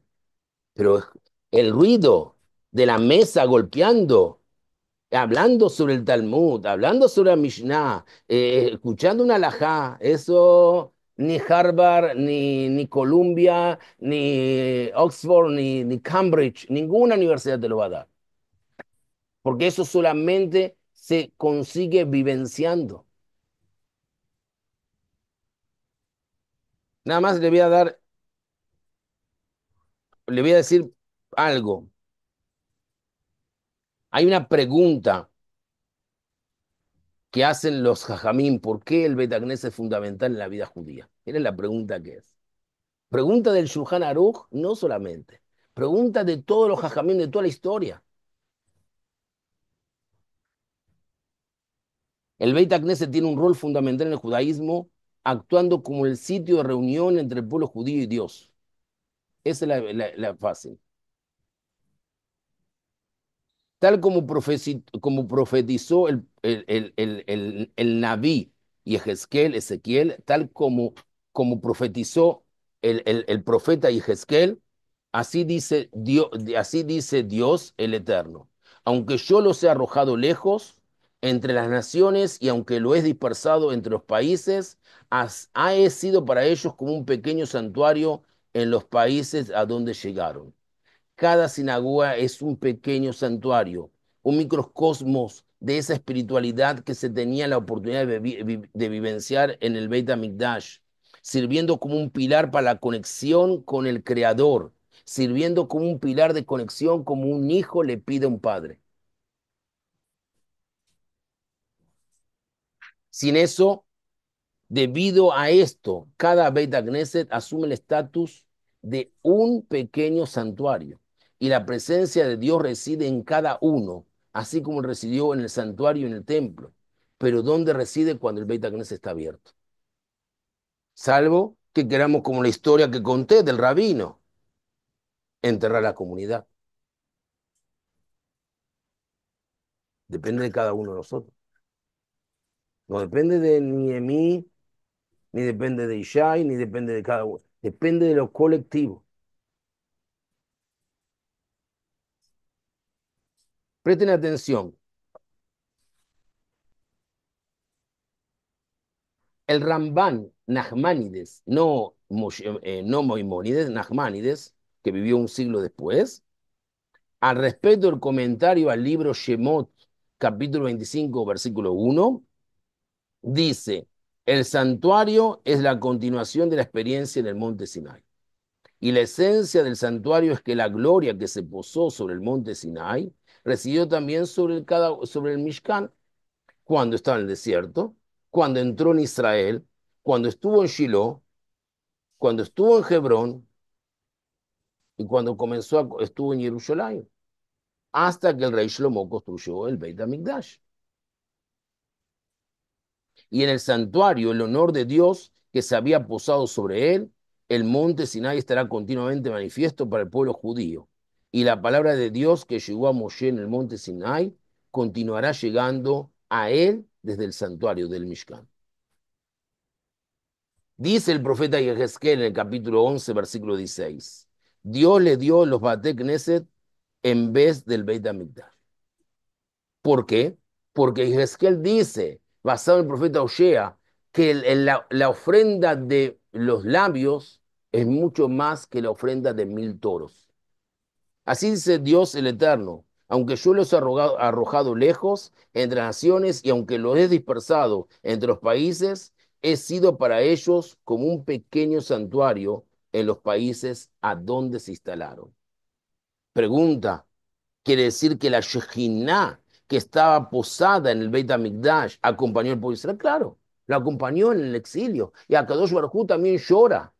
Pero el ruido de la mesa golpeando, hablando sobre el Talmud, hablando sobre la Mishnah, escuchando una halajá, eso ni Harvard, ni Columbia, ni Oxford, ni Cambridge, ninguna universidad te lo va a dar. Porque eso solamente se consigue vivenciando. Nada más le voy a decir algo. Hay una pregunta que hacen los jajamín, ¿por qué el Bet Knesset es fundamental en la vida judía? Miren la pregunta que es. Pregunta del Shulchan Aruch, no solamente. Pregunta de todos los jajamim de toda la historia. El Beit Knesset tiene un rol fundamental en el judaísmo, actuando como el sitio de reunión entre el pueblo judío y Dios. Esa es la fácil. Tal como profetizó el Naví y Ezequiel, tal como profetizó el profeta Ezequiel, así dice Dios el Eterno. Aunque yo los he arrojado lejos entre las naciones y aunque lo he dispersado entre los países, he sido para ellos como un pequeño santuario en los países a donde llegaron. Cada sinagoga es un pequeño santuario, un microcosmos de esa espiritualidad que se tenía la oportunidad de vivenciar en el Beit HaMikdash, sirviendo como un pilar para la conexión con el Creador, sirviendo como un pilar de conexión como un hijo le pide a un padre. Sin eso, debido a esto, cada Beit Knesset asume el estatus de un pequeño santuario y la presencia de Dios reside en cada uno, así como residió en el santuario y en el templo. Pero ¿dónde reside cuando el Beit Knesset está abierto? Salvo que queramos, como la historia que conté del rabino, enterrar a la comunidad. Depende de cada uno de nosotros. No depende ni de mí, ni depende de Ishai, ni depende de cada uno. Depende de lo colectivo. Presten atención. El Ramban Nachmanides, no Maimónides, Nachmanides, que vivió un siglo después, Al respecto del comentario al libro Shemot, capítulo 25, versículo 1, dice, el santuario es la continuación de la experiencia en el monte Sinai. Y la esencia del santuario es que la gloria que se posó sobre el monte Sinai residió también sobre el Mishkan, cuando estaba en el desierto, cuando entró en Israel, cuando estuvo en Shiloh, cuando estuvo en Hebrón y cuando estuvo en Jerusalén, hasta que el rey Shlomo construyó el Beit HaMikdash. Y en el santuario, el honor de Dios que se había posado sobre él, el monte Sinai estará continuamente manifiesto para el pueblo judío. Y la palabra de Dios que llegó a Moshe en el monte Sinai continuará llegando a él desde el santuario del Mishkan. Dice el profeta Yehezkel en el capítulo 11, versículo 16, Dios le dio los Bate Knesset en vez del Beit HaMikdash. ¿Por qué? Porque Yehezkel dice, basado en el profeta Osea, que la ofrenda de los labios es mucho más que la ofrenda de 1000 toros. Así dice Dios el Eterno, aunque yo los he arrojado lejos entre naciones y aunque los he dispersado entre los países, he sido para ellos como un pequeño santuario en los países a donde se instalaron. Pregunta, quiere decir que la Shejinah que estaba posada en el Beit HaMikdash acompañó al pueblo de Israel. Claro, la acompañó en el exilio. Y Akadosh Baruj Hu también llora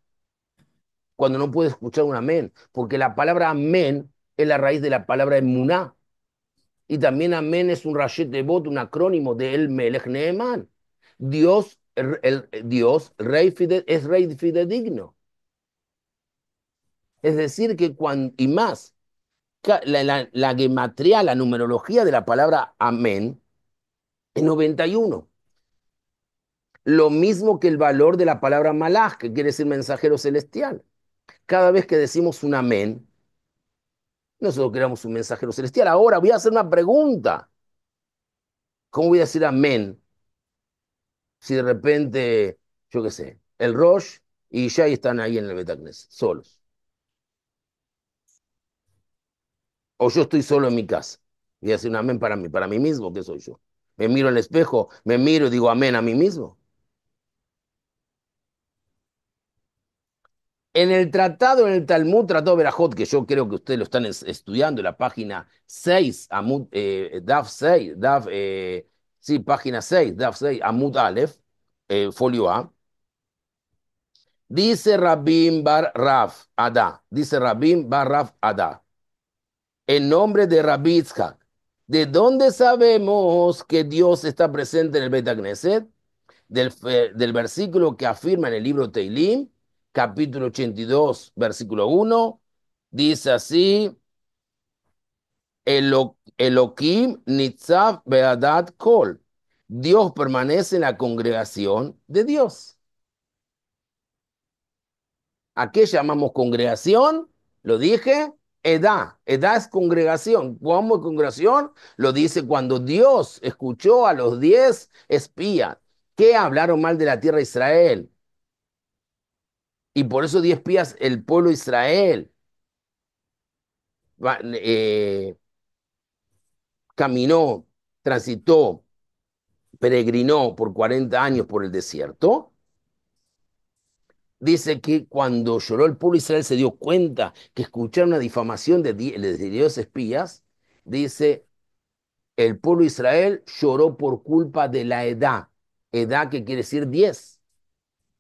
cuando no puede escuchar un amén, porque la palabra amén es la raíz de la palabra emuná. Y también amén es un rashet de bot, un acrónimo de El Melech Neeman. Dios, Dios es rey fidedigno. Es decir, que cuando, y más, la gematría, la numerología de la palabra amén es 91. Lo mismo que el valor de la palabra malach, que quiere decir mensajero celestial. Cada vez que decimos un amén, nosotros creamos un mensajero celestial. Ahora voy a hacer una pregunta. ¿Cómo voy a decir amén si de repente, yo qué sé, el Rosh y Shai están ahí en el Betacnes, solos? O yo estoy solo en mi casa. Voy a decir un amén para mí mismo, que soy yo. Me miro en el espejo, me miro y digo amén a mí mismo. En el tratado, en el Talmud, Tratado Berajot, que yo creo que ustedes lo están estudiando, en la página 6, Daf 6, sí, página 6, Daf 6, Amud Aleph, folio A, dice Rabim Bar Raf Adá, dice Rabim Bar Raf Adá, en nombre de Rabbi Itzhak, ¿de dónde sabemos que Dios está presente en el Bet Knesset? Del versículo que afirma en el libro Teilim, capítulo 82, versículo 1, dice así, Elohim Nitzav Beadat Kol. Dios permanece en la congregación de Dios. ¿A qué llamamos congregación? Lo dije, Edá. Edá es congregación. ¿Cómo es congregación? Lo dice cuando Dios escuchó a los 10 espías que hablaron mal de la tierra de Israel. Y por eso 10 espías, el pueblo de Israel eh, caminó, transitó, peregrinó por 40 años por el desierto. Dice que cuando lloró el pueblo de Israel se dio cuenta que escucharon una difamación de 10 espías. Dice, el pueblo de Israel lloró por culpa de la edad. Edad que quiere decir 10.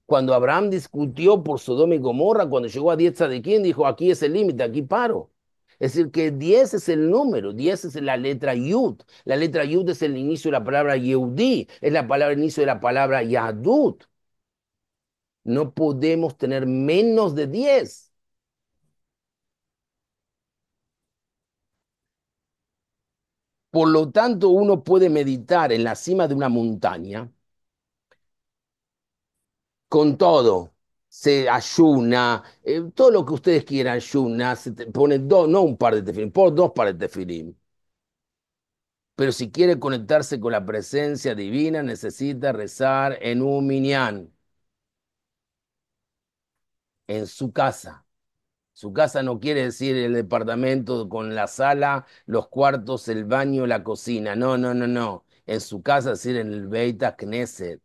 Cuando Abraham discutió por Sodoma y Gomorra, cuando llegó a 10 quién dijo, aquí es el límite, aquí paro. Es decir, que 10 es el número, 10 es la letra Yud. La letra Yud es el inicio de la palabra Yehudí, es la palabra el inicio de la palabra Yadut. No podemos tener menos de 10. Por lo tanto, uno puede meditar en la cima de una montaña con todo. Se ayuna, todo lo que ustedes quieran, ayuna, pone dos, no un par de tefilim, por dos pares de tefilim. Pero si quiere conectarse con la presencia divina, necesita rezar en un minyan, en su casa. Su casa no quiere decir el departamento con la sala, los cuartos, el baño, la cocina. No, no, no, no. En su casa, es decir, en el Beit Knesset.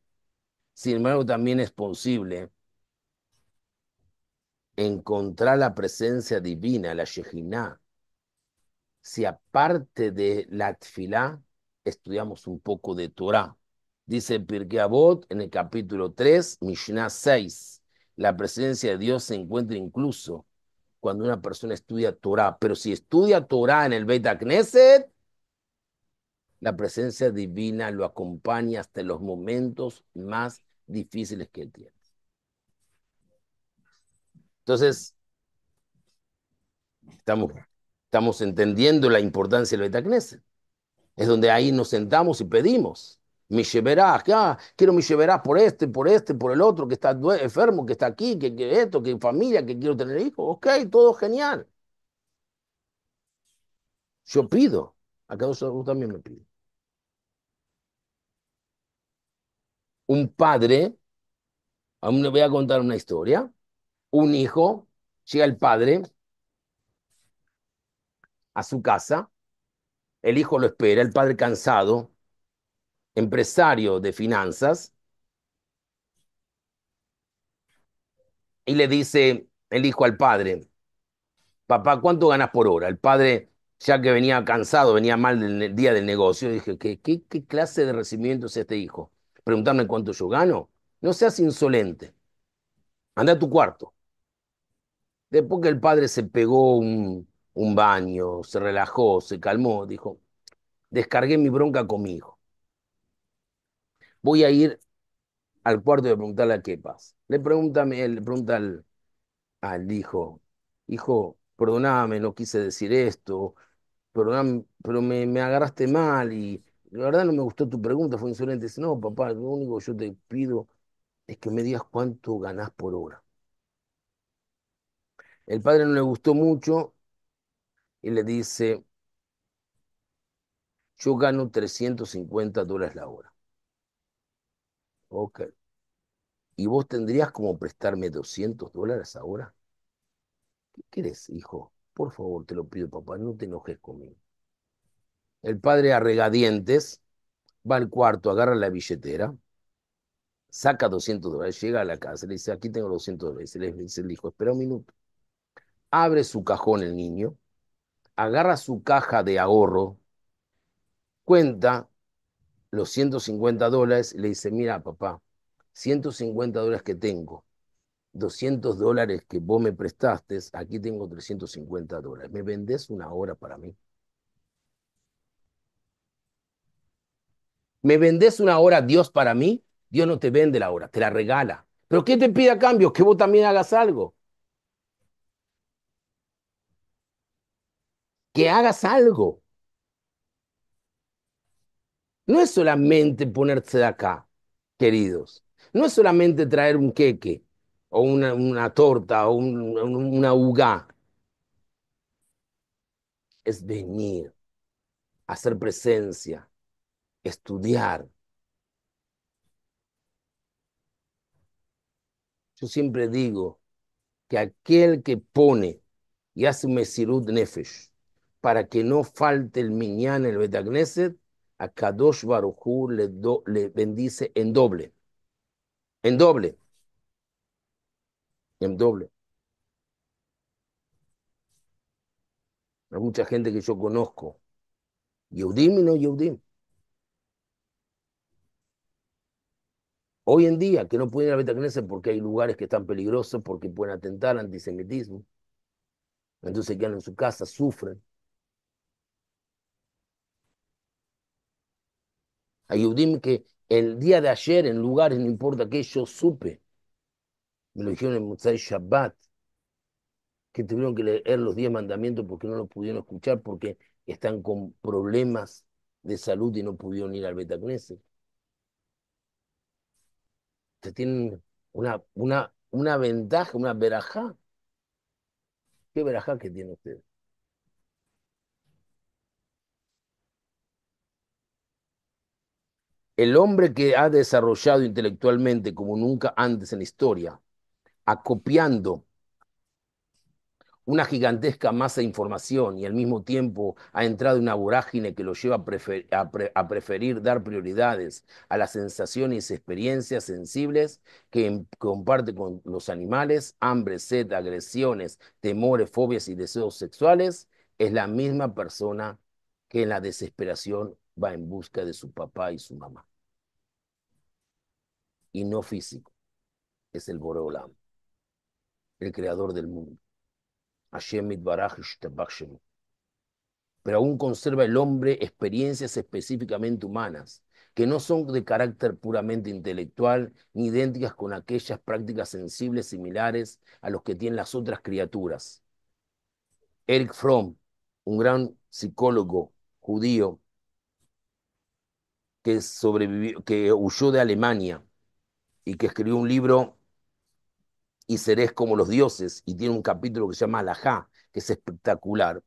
Sin embargo, también es posible encontrar la presencia divina, la Shejinah, si aparte de la Tfilá estudiamos un poco de Torah. Dice Pirkei Avot en el capítulo 3, Mishnah 6, la presencia de Dios se encuentra incluso cuando una persona estudia Torah, pero si estudia Torah en el Beit Knesset, la presencia divina lo acompaña hasta los momentos más difíciles que él tiene. Entonces, estamos, estamos entendiendo la importancia del Beit Knesset. Es donde ahí nos sentamos y pedimos. Mi lleverás, quiero mi lleverás por el otro, que está enfermo, que está aquí, que esto, que familia, que quiero tener hijos. Ok, todo genial. Yo pido. Acá yo también me pido. Un padre, aún le voy a contar una historia. Un hijo, llega el padre a su casa, el hijo lo espera, el padre cansado, empresario de finanzas, y le dice el hijo al padre, papá, ¿cuánto ganas por hora? El padre, ya que venía cansado, venía mal del día del negocio, dije, ¿qué clase de recibimiento es este hijo? Preguntarme cuánto yo gano. No seas insolente. Anda a tu cuarto. Después que el padre se pegó un baño, se relajó, se calmó, dijo, descargué mi bronca conmigo. Voy a ir al cuarto de preguntarle a qué pasa. Le pregunta al hijo, hijo, perdóname, no quise decir esto, perdóname, pero me agarraste mal y la verdad no me gustó tu pregunta, fue insolente. Dice, no, papá, lo único que yo te pido es que me digas cuánto ganás por hora. El padre no le gustó mucho y le dice, yo gano $350 la hora. Ok. ¿Y vos tendrías como prestarme $200 ahora? ¿Qué querés, hijo? Por favor, te lo pido, papá, no te enojes conmigo. El padre a regadientes va al cuarto, agarra la billetera, saca $200, llega a la casa, le dice, aquí tengo $200. Le dice el hijo, espera un minuto. Abre su cajón el niño, agarra su caja de ahorro, cuenta los $150 y le dice, mira, papá, $150 que tengo, $200 que vos me prestaste, aquí tengo $350. ¿Me vendés una hora para mí? ¿Me vendés una hora, Dios, para mí? Dios no te vende la hora, te la regala. ¿Pero qué te pide a cambio? Que vos también hagas algo. Que hagas algo. No es solamente ponerse de acá, queridos. No es solamente traer un queque o una torta o una ugá. Es venir, hacer presencia, estudiar. Yo siempre digo que aquel que pone y hace un Mesirut Nefesh para que no falte el minyan en el Betagneset, a Kadosh Baruj Hu le bendice en doble, en doble, en doble. Hay mucha gente que yo conozco, Yehudim y no Yehudim. Hoy en día, que no pueden ir a Betagneset porque hay lugares que están peligrosos, porque pueden atentar al antisemitismo. Entonces quedan en su casa, sufren. Hay Yehudim que el día de ayer, en lugares, no importa que yo supe, me lo dijeron en Motzai Shabbat, que tuvieron que leer los 10 mandamientos porque no los pudieron escuchar, porque están con problemas de salud y no pudieron ir al Betacneset. Ustedes tienen una ventaja, una verajá. ¿Qué verajá que tiene usted? El hombre que ha desarrollado intelectualmente como nunca antes en la historia, acopiando una gigantesca masa de información y al mismo tiempo ha entrado en una vorágine que lo lleva a preferir dar prioridades a las sensaciones y experiencias sensibles que comparte con los animales, hambre, sed, agresiones, temores, fobias y deseos sexuales, es la misma persona que en la desesperación va en busca de su papá y su mamá. Y no físico, es el Boreolam, el creador del mundo. Hashem Itbaraj Ishtabach Shemo. Pero aún conserva el hombre experiencias específicamente humanas, que no son de carácter puramente intelectual, ni idénticas con aquellas prácticas sensibles similares a los que tienen las otras criaturas. Eric Fromm, un gran psicólogo judío que sobrevivió, que huyó de Alemania y que escribió un libro Y seréis como los dioses, y tiene un capítulo que se llama Alajá, que es espectacular.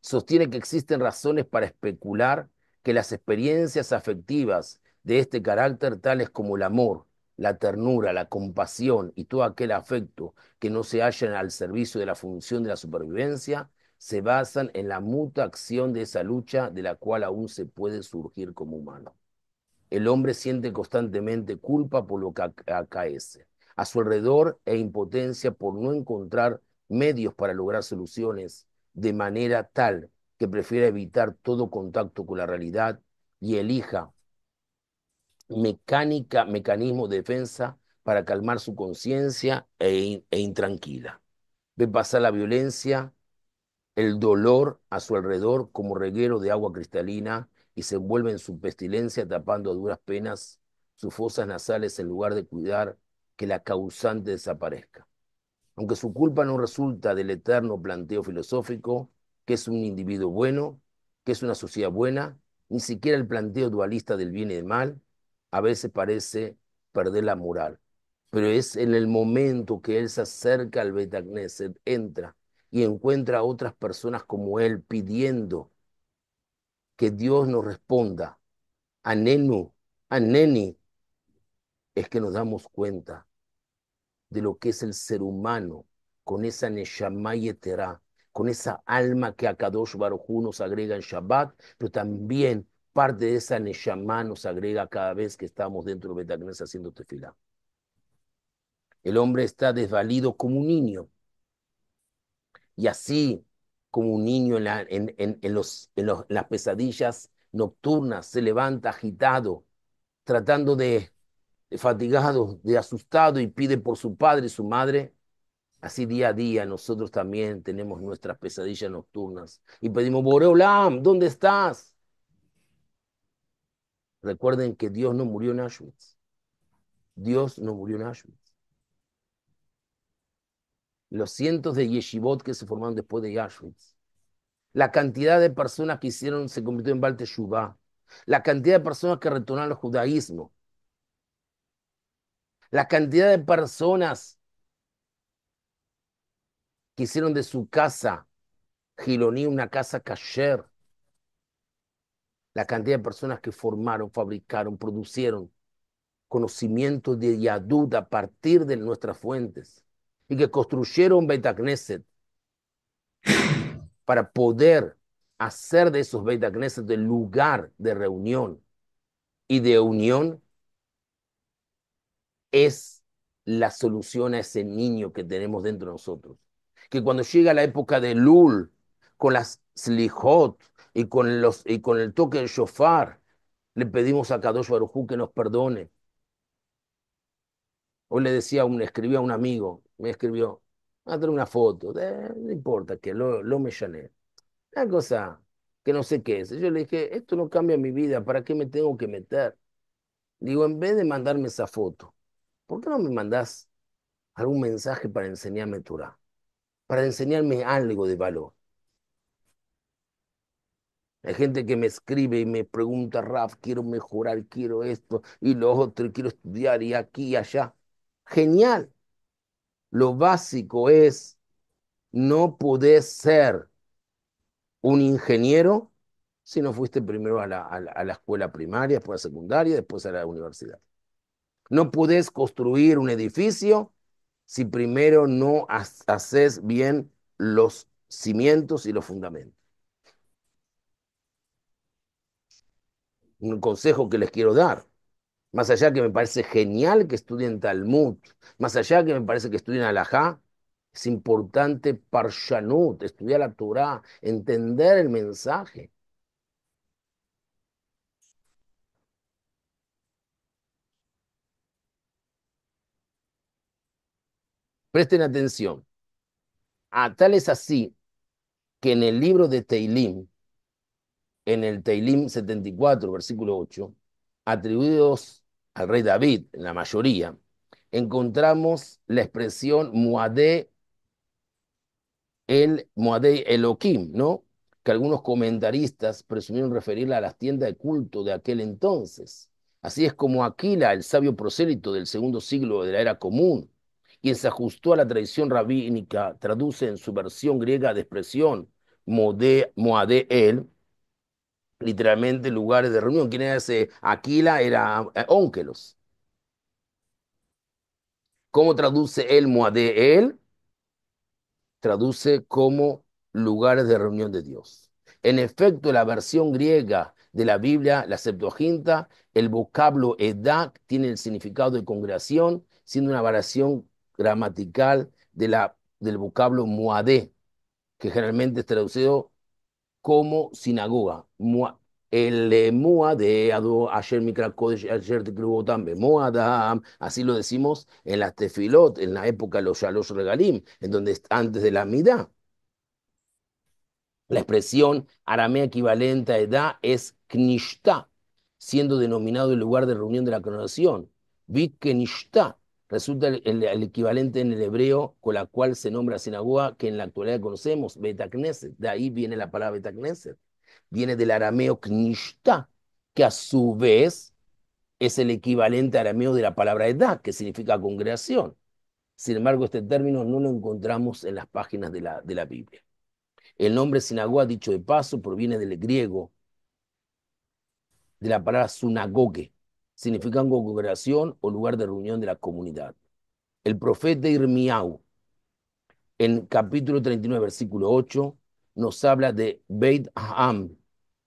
Sostiene que existen razones para especular que las experiencias afectivas de este carácter, tales como el amor, la ternura, la compasión y todo aquel afecto que no se hallan al servicio de la función de la supervivencia, se basan en la mutua acción de esa lucha de la cual aún se puede surgir como humano. El hombre siente constantemente culpa por lo que acaece a su alrededor e impotencia por no encontrar medios para lograr soluciones de manera tal que prefiera evitar todo contacto con la realidad y elija mecanismos de defensa para calmar su conciencia intranquila. Ve pasar la violencia, el dolor a su alrededor como reguero de agua cristalina y se envuelve en su pestilencia tapando a duras penas sus fosas nasales en lugar de cuidar que la causante desaparezca. Aunque su culpa no resulta del eterno planteo filosófico, que es un individuo bueno, que es una sociedad buena, ni siquiera el planteo dualista del bien y del mal, a veces parece perder la moral. Pero es en el momento que él se acerca al Beit Knesset, entra y encuentra a otras personas como él pidiendo que Dios nos responda, Anenu, Aneni, es que nos damos cuenta de lo que es el ser humano con esa Neshama Yeterá, con esa alma que a Kadosh Baruj Hu nos agrega en Shabbat, pero también parte de esa Neshama nos agrega cada vez que estamos dentro de Beit Knesset haciendo tefilá. El hombre está desvalido como un niño, y así como un niño en las pesadillas nocturnas se levanta agitado, tratando de fatigado, de asustado y pide por su padre y su madre. Así día a día nosotros también tenemos nuestras pesadillas nocturnas y pedimos, Boreolam, ¿dónde estás? Recuerden que Dios no murió en Auschwitz. Dios no murió en Auschwitz. Los cientos de yeshivot que se formaron después de Auschwitz, la cantidad de personas que hicieron, se convirtió en Baal Teshuvah, la cantidad de personas que retornaron al judaísmo, la cantidad de personas que hicieron de su casa Giloní una casa kasher, la cantidad de personas que formaron, fabricaron, producieron conocimiento de Yadut a partir de nuestras fuentes y que construyeron Beit Knesset para poder hacer de esos Beit Knesset el lugar de reunión y de unión, es la solución a ese niño que tenemos dentro de nosotros. Que cuando llega la época de Lul, con las slijot y con el toque del shofar, le pedimos a Kadosh Baruj Hu que nos perdone. Hoy le decía, escribía a un amigo, me escribió, hazle una foto, no importa, que lo me llané. Una cosa que no sé qué es. Yo le dije, esto no cambia mi vida, ¿para qué me tengo que meter? Digo, en vez de mandarme esa foto, ¿por qué no me mandás algún mensaje para enseñarme Torah? Para enseñarme algo de valor. Hay gente que me escribe y me pregunta, Raf, quiero mejorar, quiero esto y lo otro, quiero estudiar y aquí y allá. Genial. Lo básico es, no podés ser un ingeniero si no fuiste primero a la escuela primaria, después a la secundaria, después a la universidad. No podés construir un edificio si primero no haces bien los cimientos y los fundamentos. Un consejo que les quiero dar. Más allá que me parece genial que estudien Talmud, más allá que me parece que estudien Alajá, es importante Parshanut, estudiar la Torá, entender el mensaje. Presten atención. A tal es así que en el libro de Teilim, en el Teilim 74, versículo 8, atribuidos al rey David, en la mayoría, encontramos la expresión Muadé el Moadei Elohim, ¿no? Que algunos comentaristas presumieron referirla a las tiendas de culto de aquel entonces. Así es como Aquila, el sabio prosélito del segundo siglo de la era común, quien se ajustó a la tradición rabínica, traduce en su versión griega de expresión Moade El, literalmente lugares de reunión. ¿Quién era ese Aquila? Era Ónkelos. ¿Cómo traduce el Moade El? Traduce como lugares de reunión de Dios. En efecto, la versión griega de la Biblia, la Septuaginta, el vocablo edad tiene el significado de congregación, siendo una variación gramatical del vocablo muadé, que generalmente es traducido como sinagoga. El muadeado, ayer mikra kodesh, ayer te también, moadam, así lo decimos en las tefilot, en la época de los shalosh regalim, en donde antes de la midá. La expresión aramea equivalente a edad es knishta, siendo denominado el lugar de reunión de la congregación. Bit knishta resulta el equivalente en el hebreo con la cual se nombra sinagoga que en la actualidad conocemos, Betacneset. De ahí viene la palabra Betacneset. Viene del arameo knishta, que a su vez es el equivalente arameo de la palabra edad, que significa congregación. Sin embargo, este término no lo encontramos en las páginas de la Biblia. El nombre sinagoga, dicho de paso, proviene del griego, de la palabra sunagoge, significando congregación o lugar de reunión de la comunidad. El profeta Irmiau, en capítulo 39, versículo 8, nos habla de Beit Ha'am,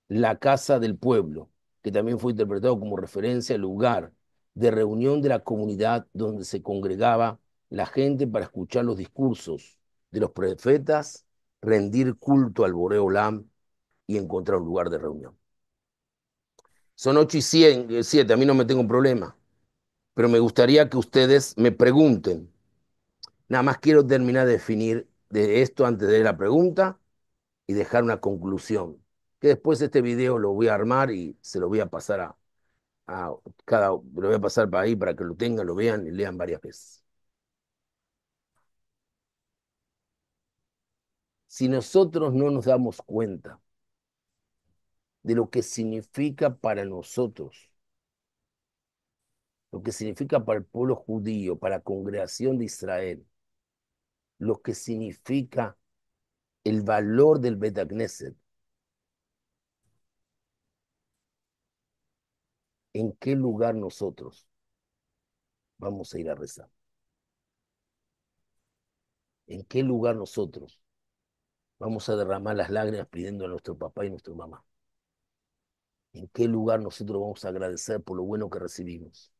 la casa del pueblo, que también fue interpretado como referencia al lugar de reunión de la comunidad donde se congregaba la gente para escuchar los discursos de los profetas, rendir culto al Boré Olam y encontrar un lugar de reunión. Son 8:07, a mí no me tengo problema, pero me gustaría que ustedes me pregunten. Nada más quiero terminar de definir de esto antes de la pregunta y dejar una conclusión. Que después este video lo voy a armar y se lo voy a pasar lo voy a pasar para ahí para que lo tengan, lo vean y lean varias veces. Si nosotros no nos damos cuenta de lo que significa para nosotros, lo que significa para el pueblo judío, para la congregación de Israel, lo que significa el valor del Bet Knesset, ¿en qué lugar nosotros vamos a ir a rezar? ¿En qué lugar nosotros vamos a derramar las lágrimas pidiendo a nuestro papá y nuestra mamá? ¿En qué lugar nosotros vamos a agradecer por lo bueno que recibimos?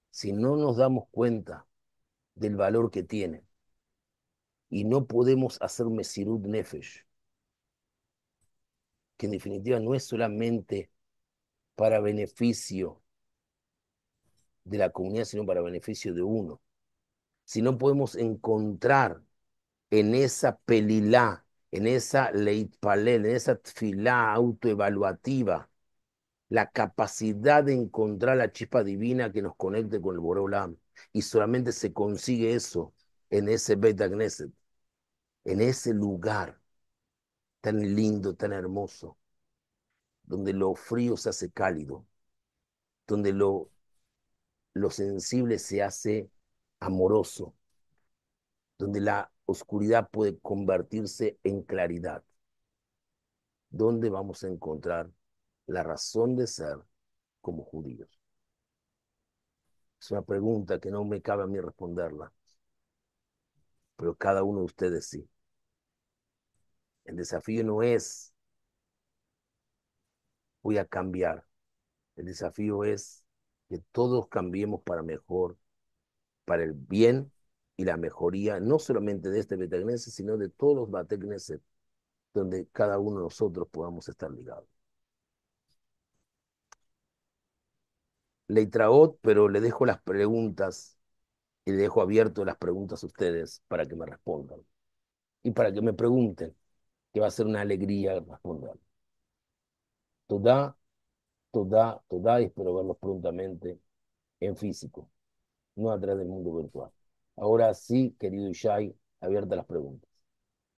Si no nos damos cuenta del valor que tiene y no podemos hacer Mesirut Nefesh, que en definitiva no es solamente para beneficio de la comunidad, sino para beneficio de uno. Si no podemos encontrar en esa pelilá, en esa leitpalel, en esa tfilá autoevaluativa, la capacidad de encontrar la chispa divina que nos conecte con el Boré Olam. Y solamente se consigue eso en ese Beit Knesset, en ese lugar tan lindo, tan hermoso, donde lo frío se hace cálido, donde lo sensible se hace amoroso, donde la oscuridad puede convertirse en claridad. ¿Dónde vamos a encontrar la razón de ser como judíos? Es una pregunta que no me cabe a mí responderla. pero cada uno de ustedes sí. El desafío no es voy a cambiar. El desafío es que todos cambiemos para mejor, para el bien y la mejoría, no solamente de este Betagneset, sino de todos los Batagneset, donde cada uno de nosotros podamos estar ligados. Leitraot, pero le dejo las preguntas y le dejo abierto las preguntas a ustedes para que me respondan y para que me pregunten, que va a ser una alegría responder. Toda, toda, y espero verlos prontamente en físico, no a través del mundo virtual. Ahora sí, querido Ishai, abiertas las preguntas.